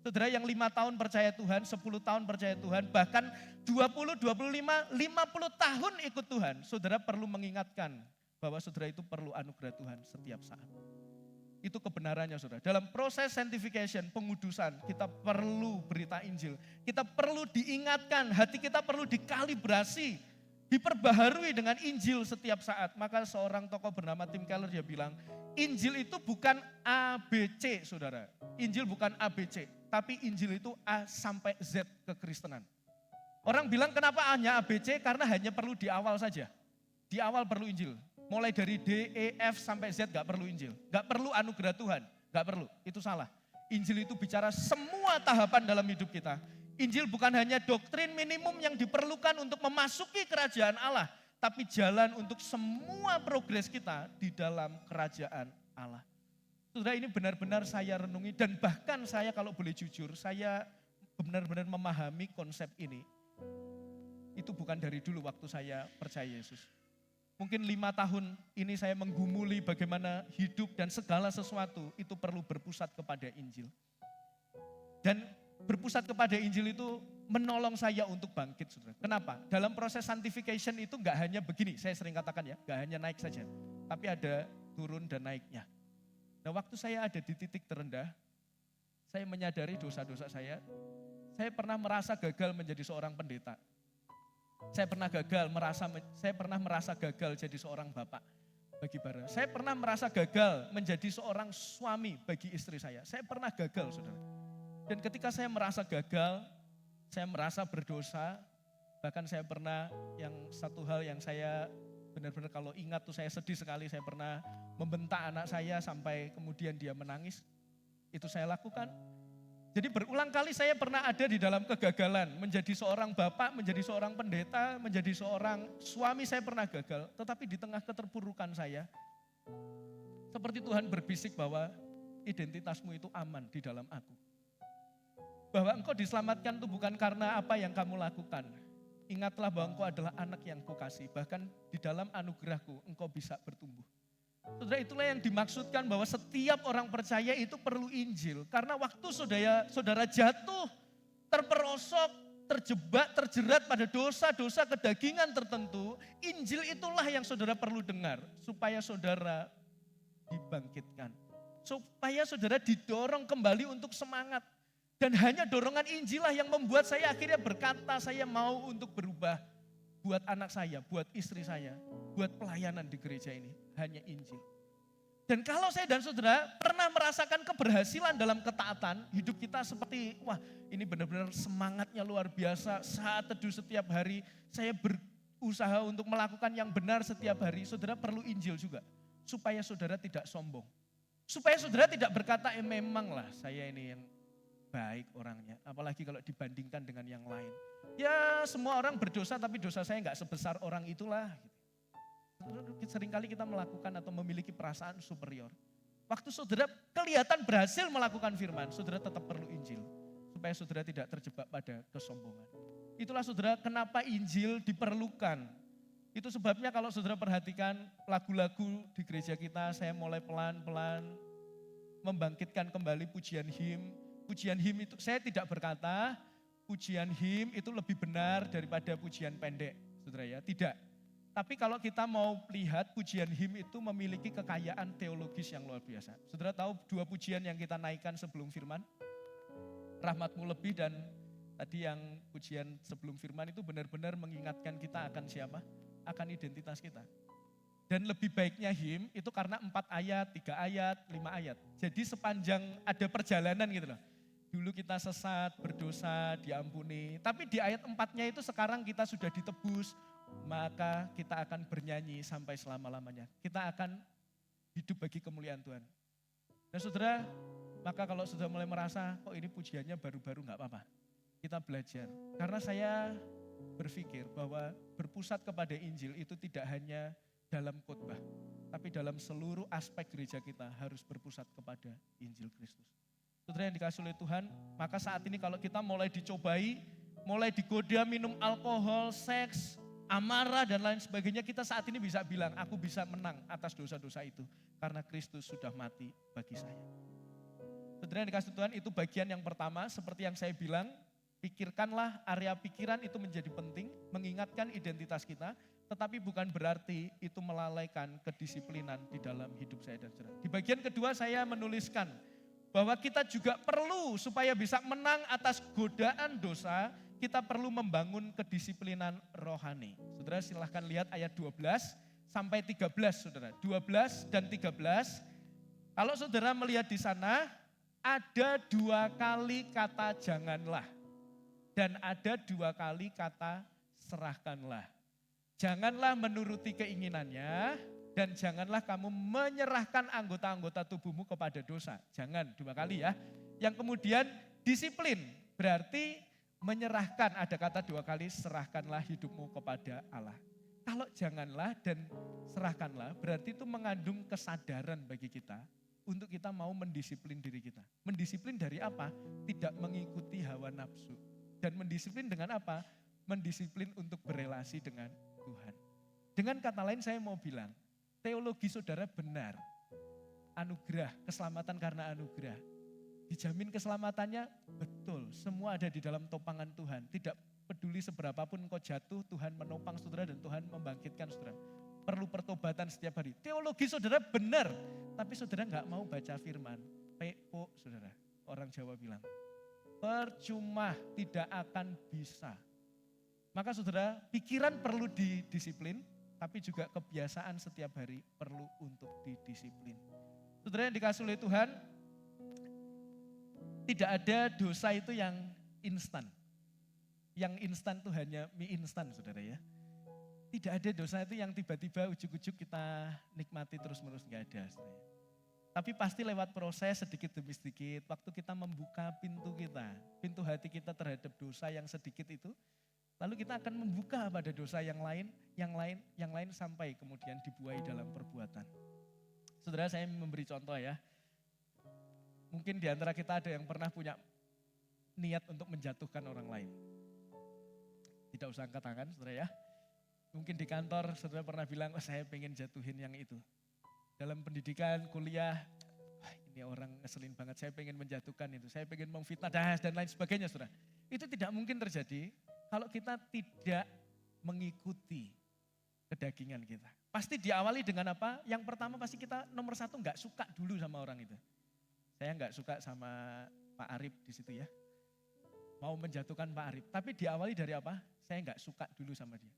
Saudara yang 5 tahun percaya Tuhan, 10 tahun percaya Tuhan, bahkan 20, 25, 50 tahun ikut Tuhan, saudara perlu mengingatkan bahwa saudara itu perlu anugerah Tuhan setiap saat. Itu kebenarannya saudara. Dalam proses sanctification, pengudusan, kita perlu berita Injil. Kita perlu diingatkan, hati kita perlu dikalibrasi, diperbaharui dengan Injil setiap saat. Maka seorang tokoh bernama Tim Keller dia bilang, Injil itu bukan ABC saudara. Injil bukan ABC, tapi Injil itu A sampai Z kekristenan. Orang bilang kenapa hanya ABC? Karena hanya perlu di awal saja. Di awal perlu Injil. Mulai dari D, E, F sampai Z gak perlu Injil. Gak perlu anugerah Tuhan, gak perlu. Itu salah. Injil itu bicara semua tahapan dalam hidup kita. Injil bukan hanya doktrin minimum yang diperlukan untuk memasuki kerajaan Allah. Tapi jalan untuk semua progres kita di dalam kerajaan Allah. Saudara ini benar-benar saya renungi dan bahkan saya kalau boleh jujur, saya benar-benar memahami konsep ini. Itu bukan dari dulu waktu saya percaya Yesus. Mungkin 5 tahun ini saya menggumuli bagaimana hidup dan segala sesuatu itu perlu berpusat kepada Injil. Dan berpusat kepada Injil itu menolong saya untuk bangkit, saudara. Kenapa? Dalam proses sanctification itu enggak hanya begini, saya sering katakan ya, enggak hanya naik saja. Tapi ada turun dan naiknya. Nah waktu saya ada di titik terendah, saya menyadari dosa-dosa saya pernah merasa gagal menjadi seorang pendeta. Saya pernah merasa gagal jadi seorang bapak bagi Bara. Saya pernah merasa gagal menjadi seorang suami bagi istri saya. Saya pernah gagal, saudara. Dan ketika saya merasa gagal, saya merasa berdosa, bahkan saya pernah satu hal yang saya benar-benar kalau ingat tuh saya sedih sekali. Saya pernah membentak anak saya sampai kemudian dia menangis. Itu saya lakukan. Jadi berulang kali saya pernah ada di dalam kegagalan. Menjadi seorang bapak, menjadi seorang pendeta, menjadi seorang suami saya pernah gagal. Tetapi di tengah keterpurukan saya, seperti Tuhan berbisik bahwa identitasmu itu aman di dalam aku. Bahwa engkau diselamatkan itu bukan karena apa yang kamu lakukan. Ingatlah bahwa engkau adalah anak yang kukasih. Bahkan di dalam anugerahku engkau bisa bertumbuh. Saudara, itulah yang dimaksudkan bahwa setiap orang percaya itu perlu Injil. Karena waktu saudara jatuh, terperosok, terjebak, terjerat pada dosa-dosa kedagingan tertentu, Injil itulah yang saudara perlu dengar. Supaya saudara dibangkitkan. Supaya saudara didorong kembali untuk semangat. Dan hanya dorongan Injil lah yang membuat saya akhirnya berkata saya mau untuk berubah. Buat anak saya, buat istri saya, buat pelayanan di gereja ini. Hanya Injil. Dan kalau saya dan saudara pernah merasakan keberhasilan dalam ketaatan, hidup kita seperti, wah ini benar-benar semangatnya luar biasa. Saat teduh setiap hari, saya berusaha untuk melakukan yang benar setiap hari. Saudara perlu Injil juga, supaya saudara tidak sombong. Supaya saudara tidak berkata, memanglah saya ini yang baik orangnya, apalagi kalau dibandingkan dengan yang lain. Ya semua orang berdosa tapi dosa saya enggak sebesar orang itulah. Seringkali kita melakukan atau memiliki perasaan superior. Waktu saudara kelihatan berhasil melakukan firman, saudara tetap perlu Injil. Supaya saudara tidak terjebak pada kesombongan. Itulah saudara kenapa Injil diperlukan. Itu sebabnya kalau saudara perhatikan lagu-lagu di gereja kita, saya mulai pelan-pelan membangkitkan kembali pujian him. Pujian him itu, saya tidak berkata pujian him itu lebih benar daripada pujian pendek, saudara ya, tidak. Tapi kalau kita mau lihat pujian him itu memiliki kekayaan teologis yang luar biasa. Saudara tahu dua pujian yang kita naikkan sebelum firman? Rahmatmu lebih dan tadi yang pujian sebelum firman itu benar-benar mengingatkan kita akan siapa? Akan identitas kita. Dan lebih baiknya him itu karena 4 ayat, 3 ayat, 5 ayat. Jadi sepanjang ada perjalanan gitu loh. Dulu kita sesat, berdosa, diampuni. Tapi di ayat 4-nya itu sekarang kita sudah ditebus. Maka kita akan bernyanyi sampai selama-lamanya. Kita akan hidup bagi kemuliaan Tuhan. Dan saudara, maka kalau sudah mulai merasa, kok ini pujiannya baru-baru gak apa-apa. Kita belajar. Karena saya berpikir bahwa berpusat kepada Injil itu tidak hanya dalam khotbah. Tapi dalam seluruh aspek gereja kita harus berpusat kepada Injil Kristus. Saudara yang dikasih oleh Tuhan, maka saat ini kalau kita mulai dicobai, mulai digoda minum alkohol, seks, amarah dan lain sebagainya, kita saat ini bisa bilang, aku bisa menang atas dosa-dosa itu. Karena Kristus sudah mati bagi saya. Saudara yang dikasih Tuhan, itu bagian yang pertama, seperti yang saya bilang, pikirkanlah area pikiran itu menjadi penting, mengingatkan identitas kita, tetapi bukan berarti itu melalaikan kedisiplinan di dalam hidup saya dan saudara. Di bagian kedua saya menuliskan, bahwa kita juga perlu supaya bisa menang atas godaan dosa, kita perlu membangun kedisiplinan rohani. Saudara silahkan lihat ayat 12 sampai 13 saudara. 12 dan 13, kalau saudara melihat di sana, ada 2 kali kata janganlah. Dan ada 2 kali kata serahkanlah. Janganlah menuruti keinginannya, dan janganlah kamu menyerahkan anggota-anggota tubuhmu kepada dosa. Jangan 2 kali ya. Yang kemudian disiplin, berarti menyerahkan, ada kata 2 kali, serahkanlah hidupmu kepada Allah. Kalau janganlah dan serahkanlah, berarti itu mengandung kesadaran bagi kita, untuk kita mau mendisiplin diri kita. Mendisiplin dari apa? Tidak mengikuti hawa nafsu. Dan mendisiplin dengan apa? Mendisiplin untuk berelasi dengan Tuhan. Dengan kata lain saya mau bilang, teologi saudara benar. Anugerah, keselamatan karena anugerah. Dijamin keselamatannya? Betul, semua ada di dalam topangan Tuhan. Tidak peduli seberapapun engkau jatuh, Tuhan menopang saudara dan Tuhan membangkitkan saudara. Perlu pertobatan setiap hari. Teologi saudara benar, tapi saudara enggak mau baca firman. PO saudara, orang Jawa bilang. Percuma, tidak akan bisa. Maka saudara, pikiran perlu didisiplin, tapi juga kebiasaan setiap hari perlu untuk didisiplin. Saudara yang dikasih oleh Tuhan, tidak ada dosa itu yang instan. Yang instan itu hanya mie instan saudara ya. Tidak ada dosa itu yang tiba-tiba ujuk-ujuk kita nikmati terus-menerus, nggak ada. Saudara. Tapi pasti lewat proses sedikit demi sedikit, waktu kita membuka pintu hati kita terhadap dosa yang sedikit itu, lalu kita akan membuka pada dosa yang lain sampai kemudian dibuai dalam perbuatan. Saudara, saya memberi contoh ya. Mungkin di antara kita ada yang pernah punya niat untuk menjatuhkan orang lain. Tidak usah angkat tangan, saudara ya. Mungkin di kantor saudara pernah bilang, saya pengen jatuhin yang itu. Dalam pendidikan, kuliah, ini orang ngeselin banget, saya pengen menjatuhkan itu. Saya pengen memfitnah dan lain sebagainya, saudara. Itu tidak mungkin terjadi kalau kita tidak mengikuti kedagingan kita. Pasti diawali dengan apa? Yang pertama pasti kita nomor satu nggak suka dulu sama orang itu. Saya nggak suka sama Pak Arif di situ ya. Mau menjatuhkan Pak Arif. Tapi diawali dari apa? Saya nggak suka dulu sama dia.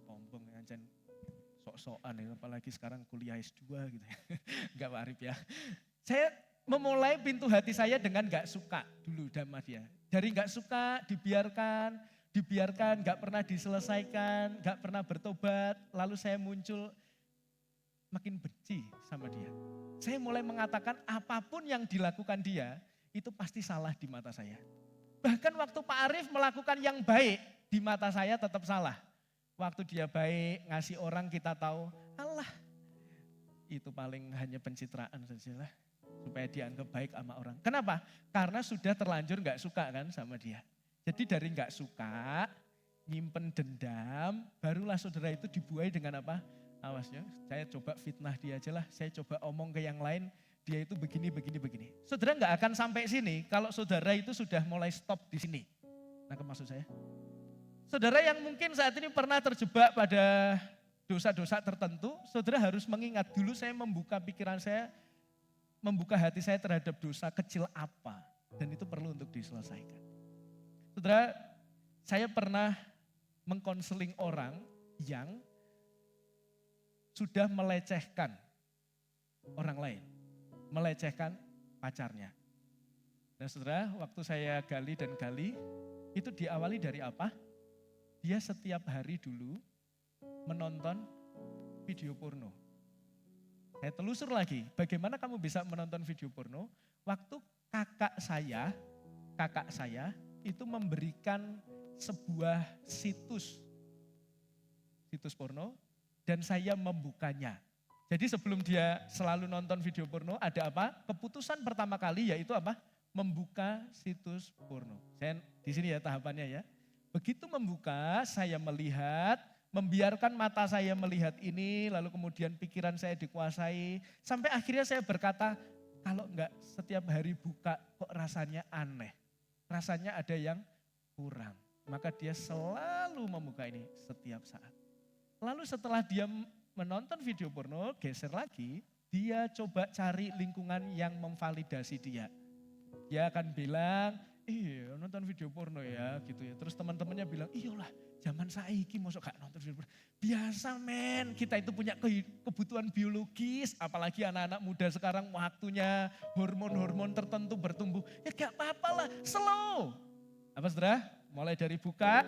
Sombong ya, sok-sokan ya, apalagi sekarang kuliah S2 gitu ya. Enggak Pak Arif ya. Saya memulai pintu hati saya dengan gak suka dulu sama dia. Dari gak suka dibiarkan, gak pernah diselesaikan, gak pernah bertobat. Lalu saya muncul makin benci sama dia. Saya mulai mengatakan apapun yang dilakukan dia, itu pasti salah di mata saya. Bahkan waktu Pak Arif melakukan yang baik, di mata saya tetap salah. Waktu dia baik, ngasih orang kita tahu, Allah, itu paling hanya pencitraan saja lah. Supaya dianggap baik sama orang. Kenapa? Karena sudah terlanjur gak suka kan sama dia. Jadi dari gak suka, nyimpen dendam, barulah saudara itu dibuai dengan apa? Awas ya, saya coba fitnah dia aja lah, saya coba omong ke yang lain, dia itu begini. Saudara gak akan sampai sini kalau saudara itu sudah mulai stop di sini. Nah, maksud saya? Saudara yang mungkin saat ini pernah terjebak pada dosa-dosa tertentu, saudara harus mengingat dulu saya membuka pikiran saya, membuka hati saya terhadap dosa kecil apa. Dan itu perlu untuk diselesaikan. Saudara, saya pernah mengkonseling orang yang sudah melecehkan orang lain, melecehkan pacarnya. Dan saudara, waktu saya gali, itu diawali dari apa? Dia setiap hari dulu menonton video porno. Saya telusur lagi, bagaimana kamu bisa menonton video porno? Waktu kakak saya itu memberikan sebuah situs porno dan saya membukanya. Jadi sebelum dia selalu nonton video porno, ada apa? Keputusan pertama kali yaitu apa? Membuka situs porno. Saya di sini ya tahapannya ya. Begitu membuka, saya melihat, membiarkan mata saya melihat ini, lalu kemudian pikiran saya dikuasai. Sampai akhirnya saya berkata, kalau enggak setiap hari buka kok rasanya aneh. Rasanya ada yang kurang. Maka dia selalu membuka ini setiap saat. Lalu setelah dia menonton video porno, geser lagi, dia coba cari lingkungan yang memvalidasi dia. Dia akan bilang, iya nonton video porno ya gitu ya. Terus teman-temannya bilang, iyalah zaman saiki mosok gak nonton video porno. Biasa men, kita itu punya kebutuhan biologis. Apalagi anak-anak muda sekarang waktunya hormon-hormon tertentu bertumbuh. Ya gak apa-apa lah, slow. Apa saudara? Mulai dari buka,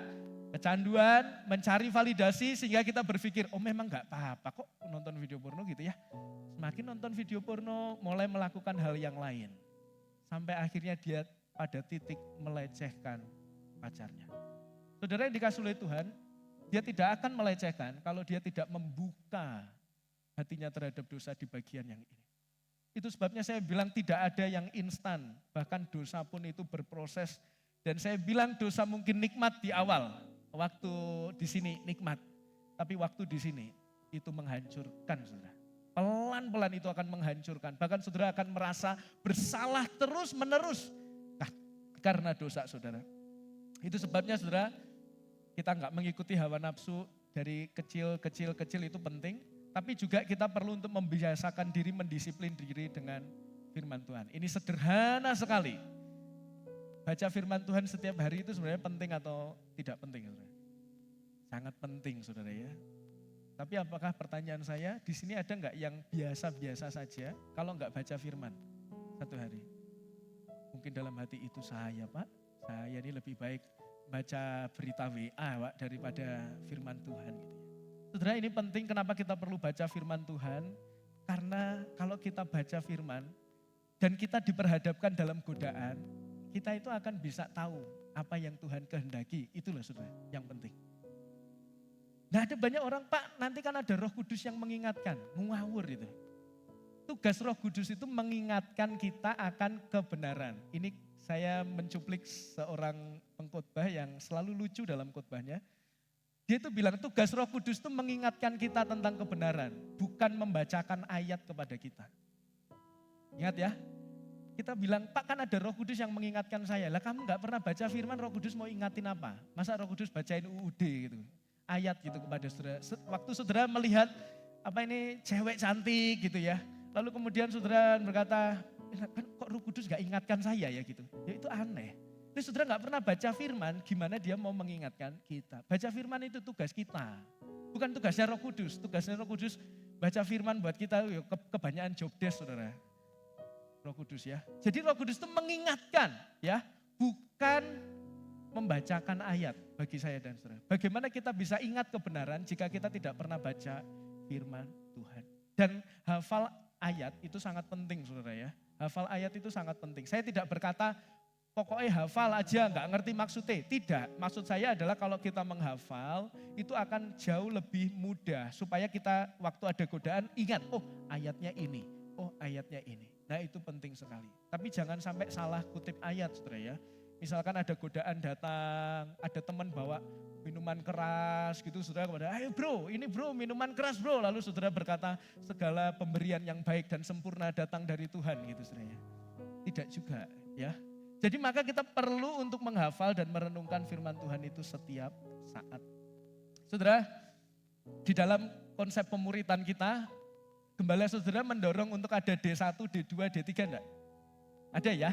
kecanduan, mencari validasi sehingga kita berpikir, oh memang gak apa-apa kok nonton video porno gitu ya. Semakin nonton video porno, mulai melakukan hal yang lain. Sampai akhirnya dia pada titik melecehkan pacarnya. Saudara yang dikasih oleh Tuhan, dia tidak akan melecehkan kalau dia tidak membuka hatinya terhadap dosa di bagian yang ini. Itu sebabnya saya bilang tidak ada yang instan, bahkan dosa pun itu berproses. Dan saya bilang dosa mungkin nikmat di awal, waktu di sini nikmat. Tapi waktu di sini itu menghancurkan saudara. Pelan-pelan itu akan menghancurkan. Bahkan saudara akan merasa bersalah terus menerus. Karena dosa saudara. Itu sebabnya saudara, kita enggak mengikuti hawa nafsu dari kecil itu penting. Tapi juga kita perlu untuk membiasakan diri, mendisiplin diri dengan firman Tuhan. Ini sederhana sekali. Baca firman Tuhan setiap hari itu sebenarnya penting atau tidak penting saudara? Sangat penting saudara ya. Tapi apakah pertanyaan saya, di sini ada enggak yang biasa-biasa saja kalau enggak baca firman satu hari? Mungkin dalam hati itu saya Pak, saya ini lebih baik baca berita WA Pak, daripada firman Tuhan gitu ya. Saudara, ini penting kenapa kita perlu baca firman Tuhan, karena kalau kita baca firman dan kita diperhadapkan dalam godaan, kita itu akan bisa tahu apa yang Tuhan kehendaki. Itulah saudara yang penting. Nah, ada banyak orang, Pak, nanti kan ada Roh Kudus yang mengingatkan, ngawur itu. Tugas Roh Kudus itu mengingatkan kita akan kebenaran. Ini saya mencuplik seorang pengkhotbah yang selalu lucu dalam khotbahnya. Dia itu bilang tugas Roh Kudus itu mengingatkan kita tentang kebenaran, bukan membacakan ayat kepada kita. Ingat ya, kita bilang, Pak, kan ada Roh Kudus yang mengingatkan saya. Lah kamu gak pernah baca firman, Roh Kudus mau ingatin apa? Masa Roh Kudus bacain UUD gitu, ayat gitu kepada saudara. Waktu saudara melihat apa ini cewek cantik gitu ya, lalu kemudian saudara berkata, kan kok Roh Kudus gak ingatkan saya ya gitu. Ya itu aneh. Ini saudara gak pernah baca firman, gimana dia mau mengingatkan kita. Baca firman itu tugas kita. Bukan tugasnya Roh Kudus. Tugasnya Roh Kudus baca firman buat kita, kebanyakan job desk saudara. Roh Kudus ya. Jadi Roh Kudus itu mengingatkan ya, bukan membacakan ayat bagi saya dan saudara. Bagaimana kita bisa ingat kebenaran jika kita tidak pernah baca firman Tuhan. Dan hafal ayat itu sangat penting saudara ya. Hafal ayat itu sangat penting. Saya tidak berkata pokoknya hafal aja, nggak ngerti maksudnya. Tidak, maksud saya adalah kalau kita menghafal itu akan jauh lebih mudah. Supaya kita waktu ada godaan ingat, oh ayatnya ini, oh ayatnya ini. Nah itu penting sekali. Tapi jangan sampai salah kutip ayat saudara ya. Misalkan ada godaan datang, ada teman bawa minuman keras gitu, saudara kepada, ayo bro, ini bro minuman keras bro. Lalu saudara berkata segala pemberian yang baik dan sempurna datang dari Tuhan gitu saudara ya. Tidak juga ya. Jadi maka kita perlu untuk menghafal dan merenungkan firman Tuhan itu setiap saat. Saudara, di dalam konsep pemuritan kita, gembala saudara mendorong untuk ada D1, D2, D3 enggak? Ada ya?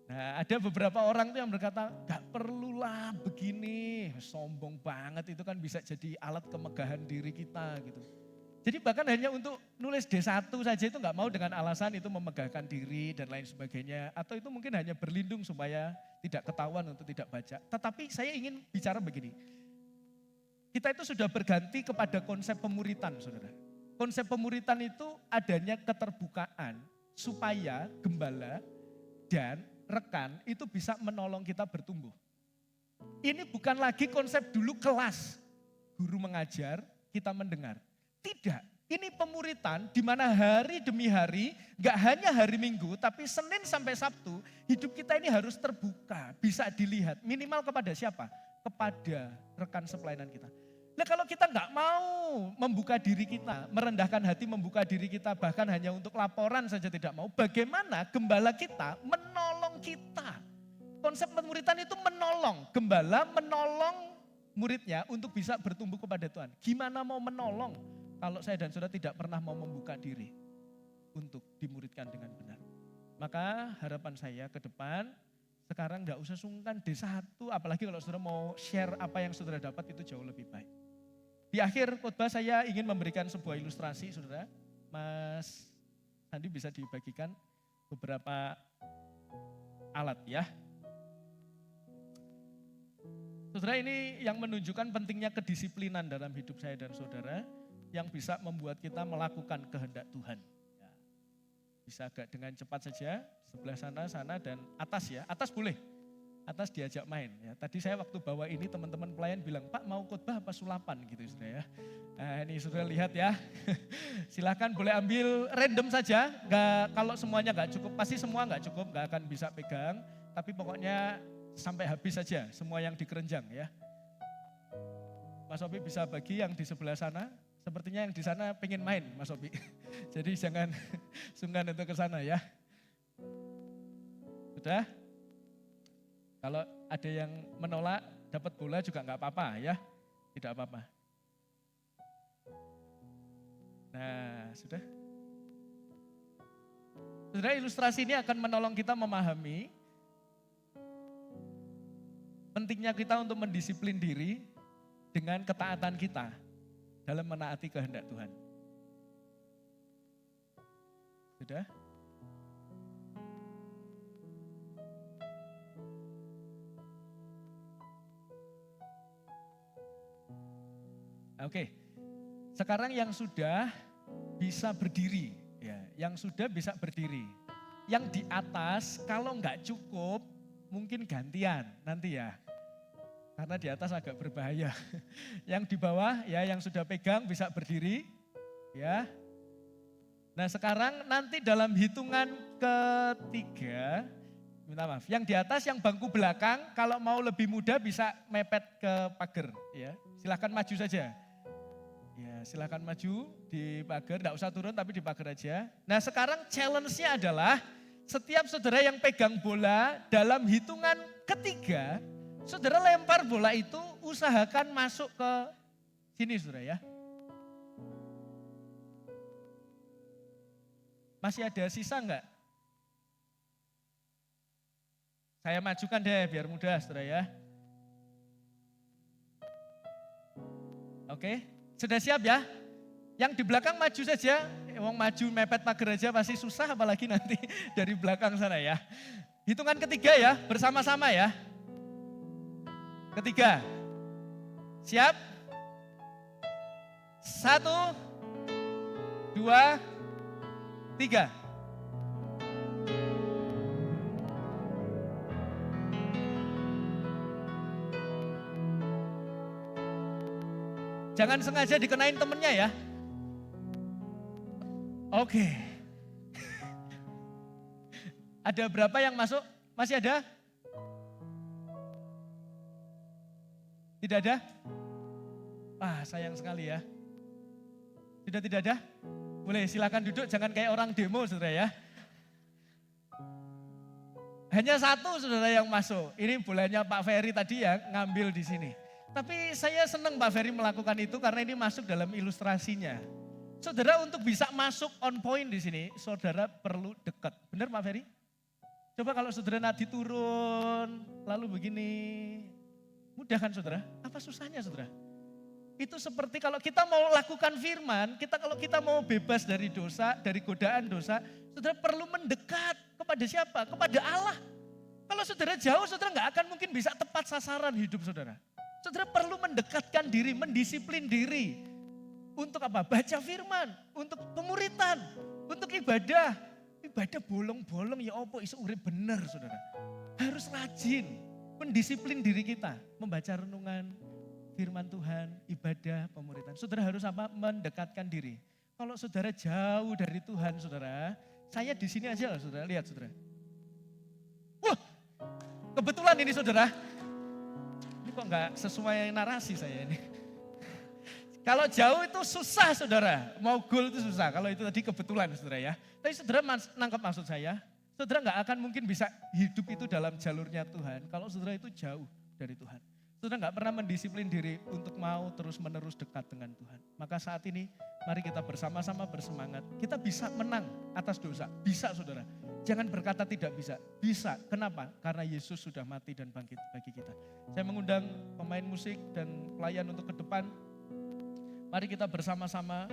Nah ada beberapa orang tuh yang berkata, gak perlulah begini, sombong banget itu kan bisa jadi alat kemegahan diri kita gitu. Jadi bahkan hanya untuk nulis D1 saja itu gak mau dengan alasan itu memegahkan diri dan lain sebagainya. Atau itu mungkin hanya berlindung supaya tidak ketahuan untuk tidak baca. Tetapi saya ingin bicara begini, kita itu sudah berganti kepada konsep pemuritan saudara. Konsep pemuritan itu adanya keterbukaan supaya gembala dan rekan itu bisa menolong kita bertumbuh. Ini bukan lagi konsep dulu kelas, guru mengajar, kita mendengar. Tidak, ini pemuritan di mana hari demi hari, gak hanya hari Minggu, tapi Senin sampai Sabtu, hidup kita ini harus terbuka, bisa dilihat. Minimal kepada siapa? Kepada rekan sepelainan kita. Nah kalau kita gak mau membuka diri kita, merendahkan hati membuka diri kita, bahkan hanya untuk laporan saja tidak mau, bagaimana gembala kita menolong kita? Konsep pemuritan itu menolong, gembala menolong muridnya untuk bisa bertumbuh kepada Tuhan. Gimana mau menolong kalau saya dan saudara tidak pernah mau membuka diri untuk dimuridkan dengan benar? Maka harapan saya ke depan, sekarang gak usah sungkan D1, apalagi kalau saudara mau share apa yang saudara dapat itu jauh lebih baik. Di akhir khotbah saya ingin memberikan sebuah ilustrasi saudara. Mas Sandi bisa dibagikan beberapa alat ya. Saudara, ini yang menunjukkan pentingnya kedisiplinan dalam hidup saya dan saudara yang bisa membuat kita melakukan kehendak Tuhan. Ya. Bisa agak dengan cepat saja, sebelah sana dan atas ya, atas boleh. Atas diajak main ya. Tadi saya waktu bawa ini teman-teman pelayan bilang, Pak mau khotbah apa sulapan gitu saudara ya. Nah ini saudara lihat ya. Silahkan boleh ambil random saja. Gak, kalau semuanya gak cukup, pasti semua gak cukup, gak akan bisa pegang. Tapi pokoknya sampai habis saja semua yang dikerenjang ya. Mas Obi bisa bagi yang di sebelah sana. Sepertinya yang di sana pengen main Mas Obi. Jadi jangan sungkan untuk ke sana ya. Sudah? Kalau ada yang menolak dapat bola juga enggak apa-apa ya. Tidak apa-apa. Nah, sudah. Saudara, ilustrasi ini akan menolong kita memahami pentingnya kita untuk mendisiplin diri dengan ketaatan kita dalam menaati kehendak Tuhan. Sudah? Oke, sekarang yang sudah bisa berdiri, ya, yang sudah bisa berdiri. Yang di atas kalau nggak cukup mungkin gantian nanti ya. Karena di atas agak berbahaya. Yang di bawah ya yang sudah pegang bisa berdiri ya. Nah sekarang nanti dalam hitungan ketiga, minta maaf, yang di atas yang bangku belakang kalau mau lebih mudah bisa mepet ke pagar ya. Silahkan maju saja. Ya silahkan maju di pagar, enggak usah turun tapi di pagar aja. Nah sekarang challenge-nya adalah setiap saudara yang pegang bola dalam hitungan ketiga, saudara lempar bola itu usahakan masuk ke sini saudara ya. Masih ada sisa enggak? Saya majukan deh biar mudah saudara ya. Oke, sudah siap ya? Yang di belakang maju saja, wong maju mepet pagar aja pasti susah apalagi nanti dari belakang sana ya. Hitungan ketiga ya, bersama-sama ya. Ketiga, siap? 1, 2, 3. Jangan sengaja dikenain temennya ya. Oke. Ada berapa yang masuk? Masih ada? Tidak ada? Wah sayang sekali ya. Sudah tidak ada? Boleh silakan duduk, jangan kayak orang demo saudara ya. Hanya satu saudara yang masuk. Ini bolanya Pak Ferry tadi ya ngambil di sini. Tapi saya senang Pak Ferry melakukan itu karena ini masuk dalam ilustrasinya. Saudara untuk bisa masuk on point di sini, saudara perlu dekat. Benar Pak Ferry? Coba kalau saudara nanti turun, lalu begini. Mudah kan saudara? Apa susahnya saudara? Itu seperti kalau kita mau lakukan firman, kalau kita mau bebas dari dosa, dari godaan dosa, saudara perlu mendekat kepada siapa? Kepada Allah. Kalau saudara jauh, saudara nggak akan mungkin bisa tepat sasaran hidup saudara. Saudara perlu mendekatkan diri, mendisiplin diri. Untuk apa? Baca firman, untuk pemuritan, untuk ibadah. Ibadah bolong-bolong ya opo iso urip bener saudara. Harus rajin, mendisiplin diri kita, membaca renungan, firman Tuhan, ibadah, pemuritan. Saudara harus apa? Mendekatkan diri. Kalau saudara jauh dari Tuhan saudara, saya di sini aja lah saudara, lihat saudara. Wah, kebetulan ini saudara. Ini kok enggak sesuai narasi saya ini. Kalau jauh itu susah saudara, mau gol itu susah. Kalau itu tadi kebetulan saudara ya. Tapi saudara nangkap maksud saya, saudara enggak akan mungkin bisa hidup itu dalam jalurnya Tuhan. Kalau saudara itu jauh dari Tuhan. Saudara enggak pernah mendisiplin diri untuk mau terus-menerus dekat dengan Tuhan. Maka saat ini mari kita bersama-sama bersemangat. Kita bisa menang atas dosa. Bisa saudara. Jangan berkata tidak bisa. Bisa. Kenapa? Karena Yesus sudah mati dan bangkit bagi kita. Saya mengundang pemain musik dan pelayan untuk ke depan. Mari kita bersama-sama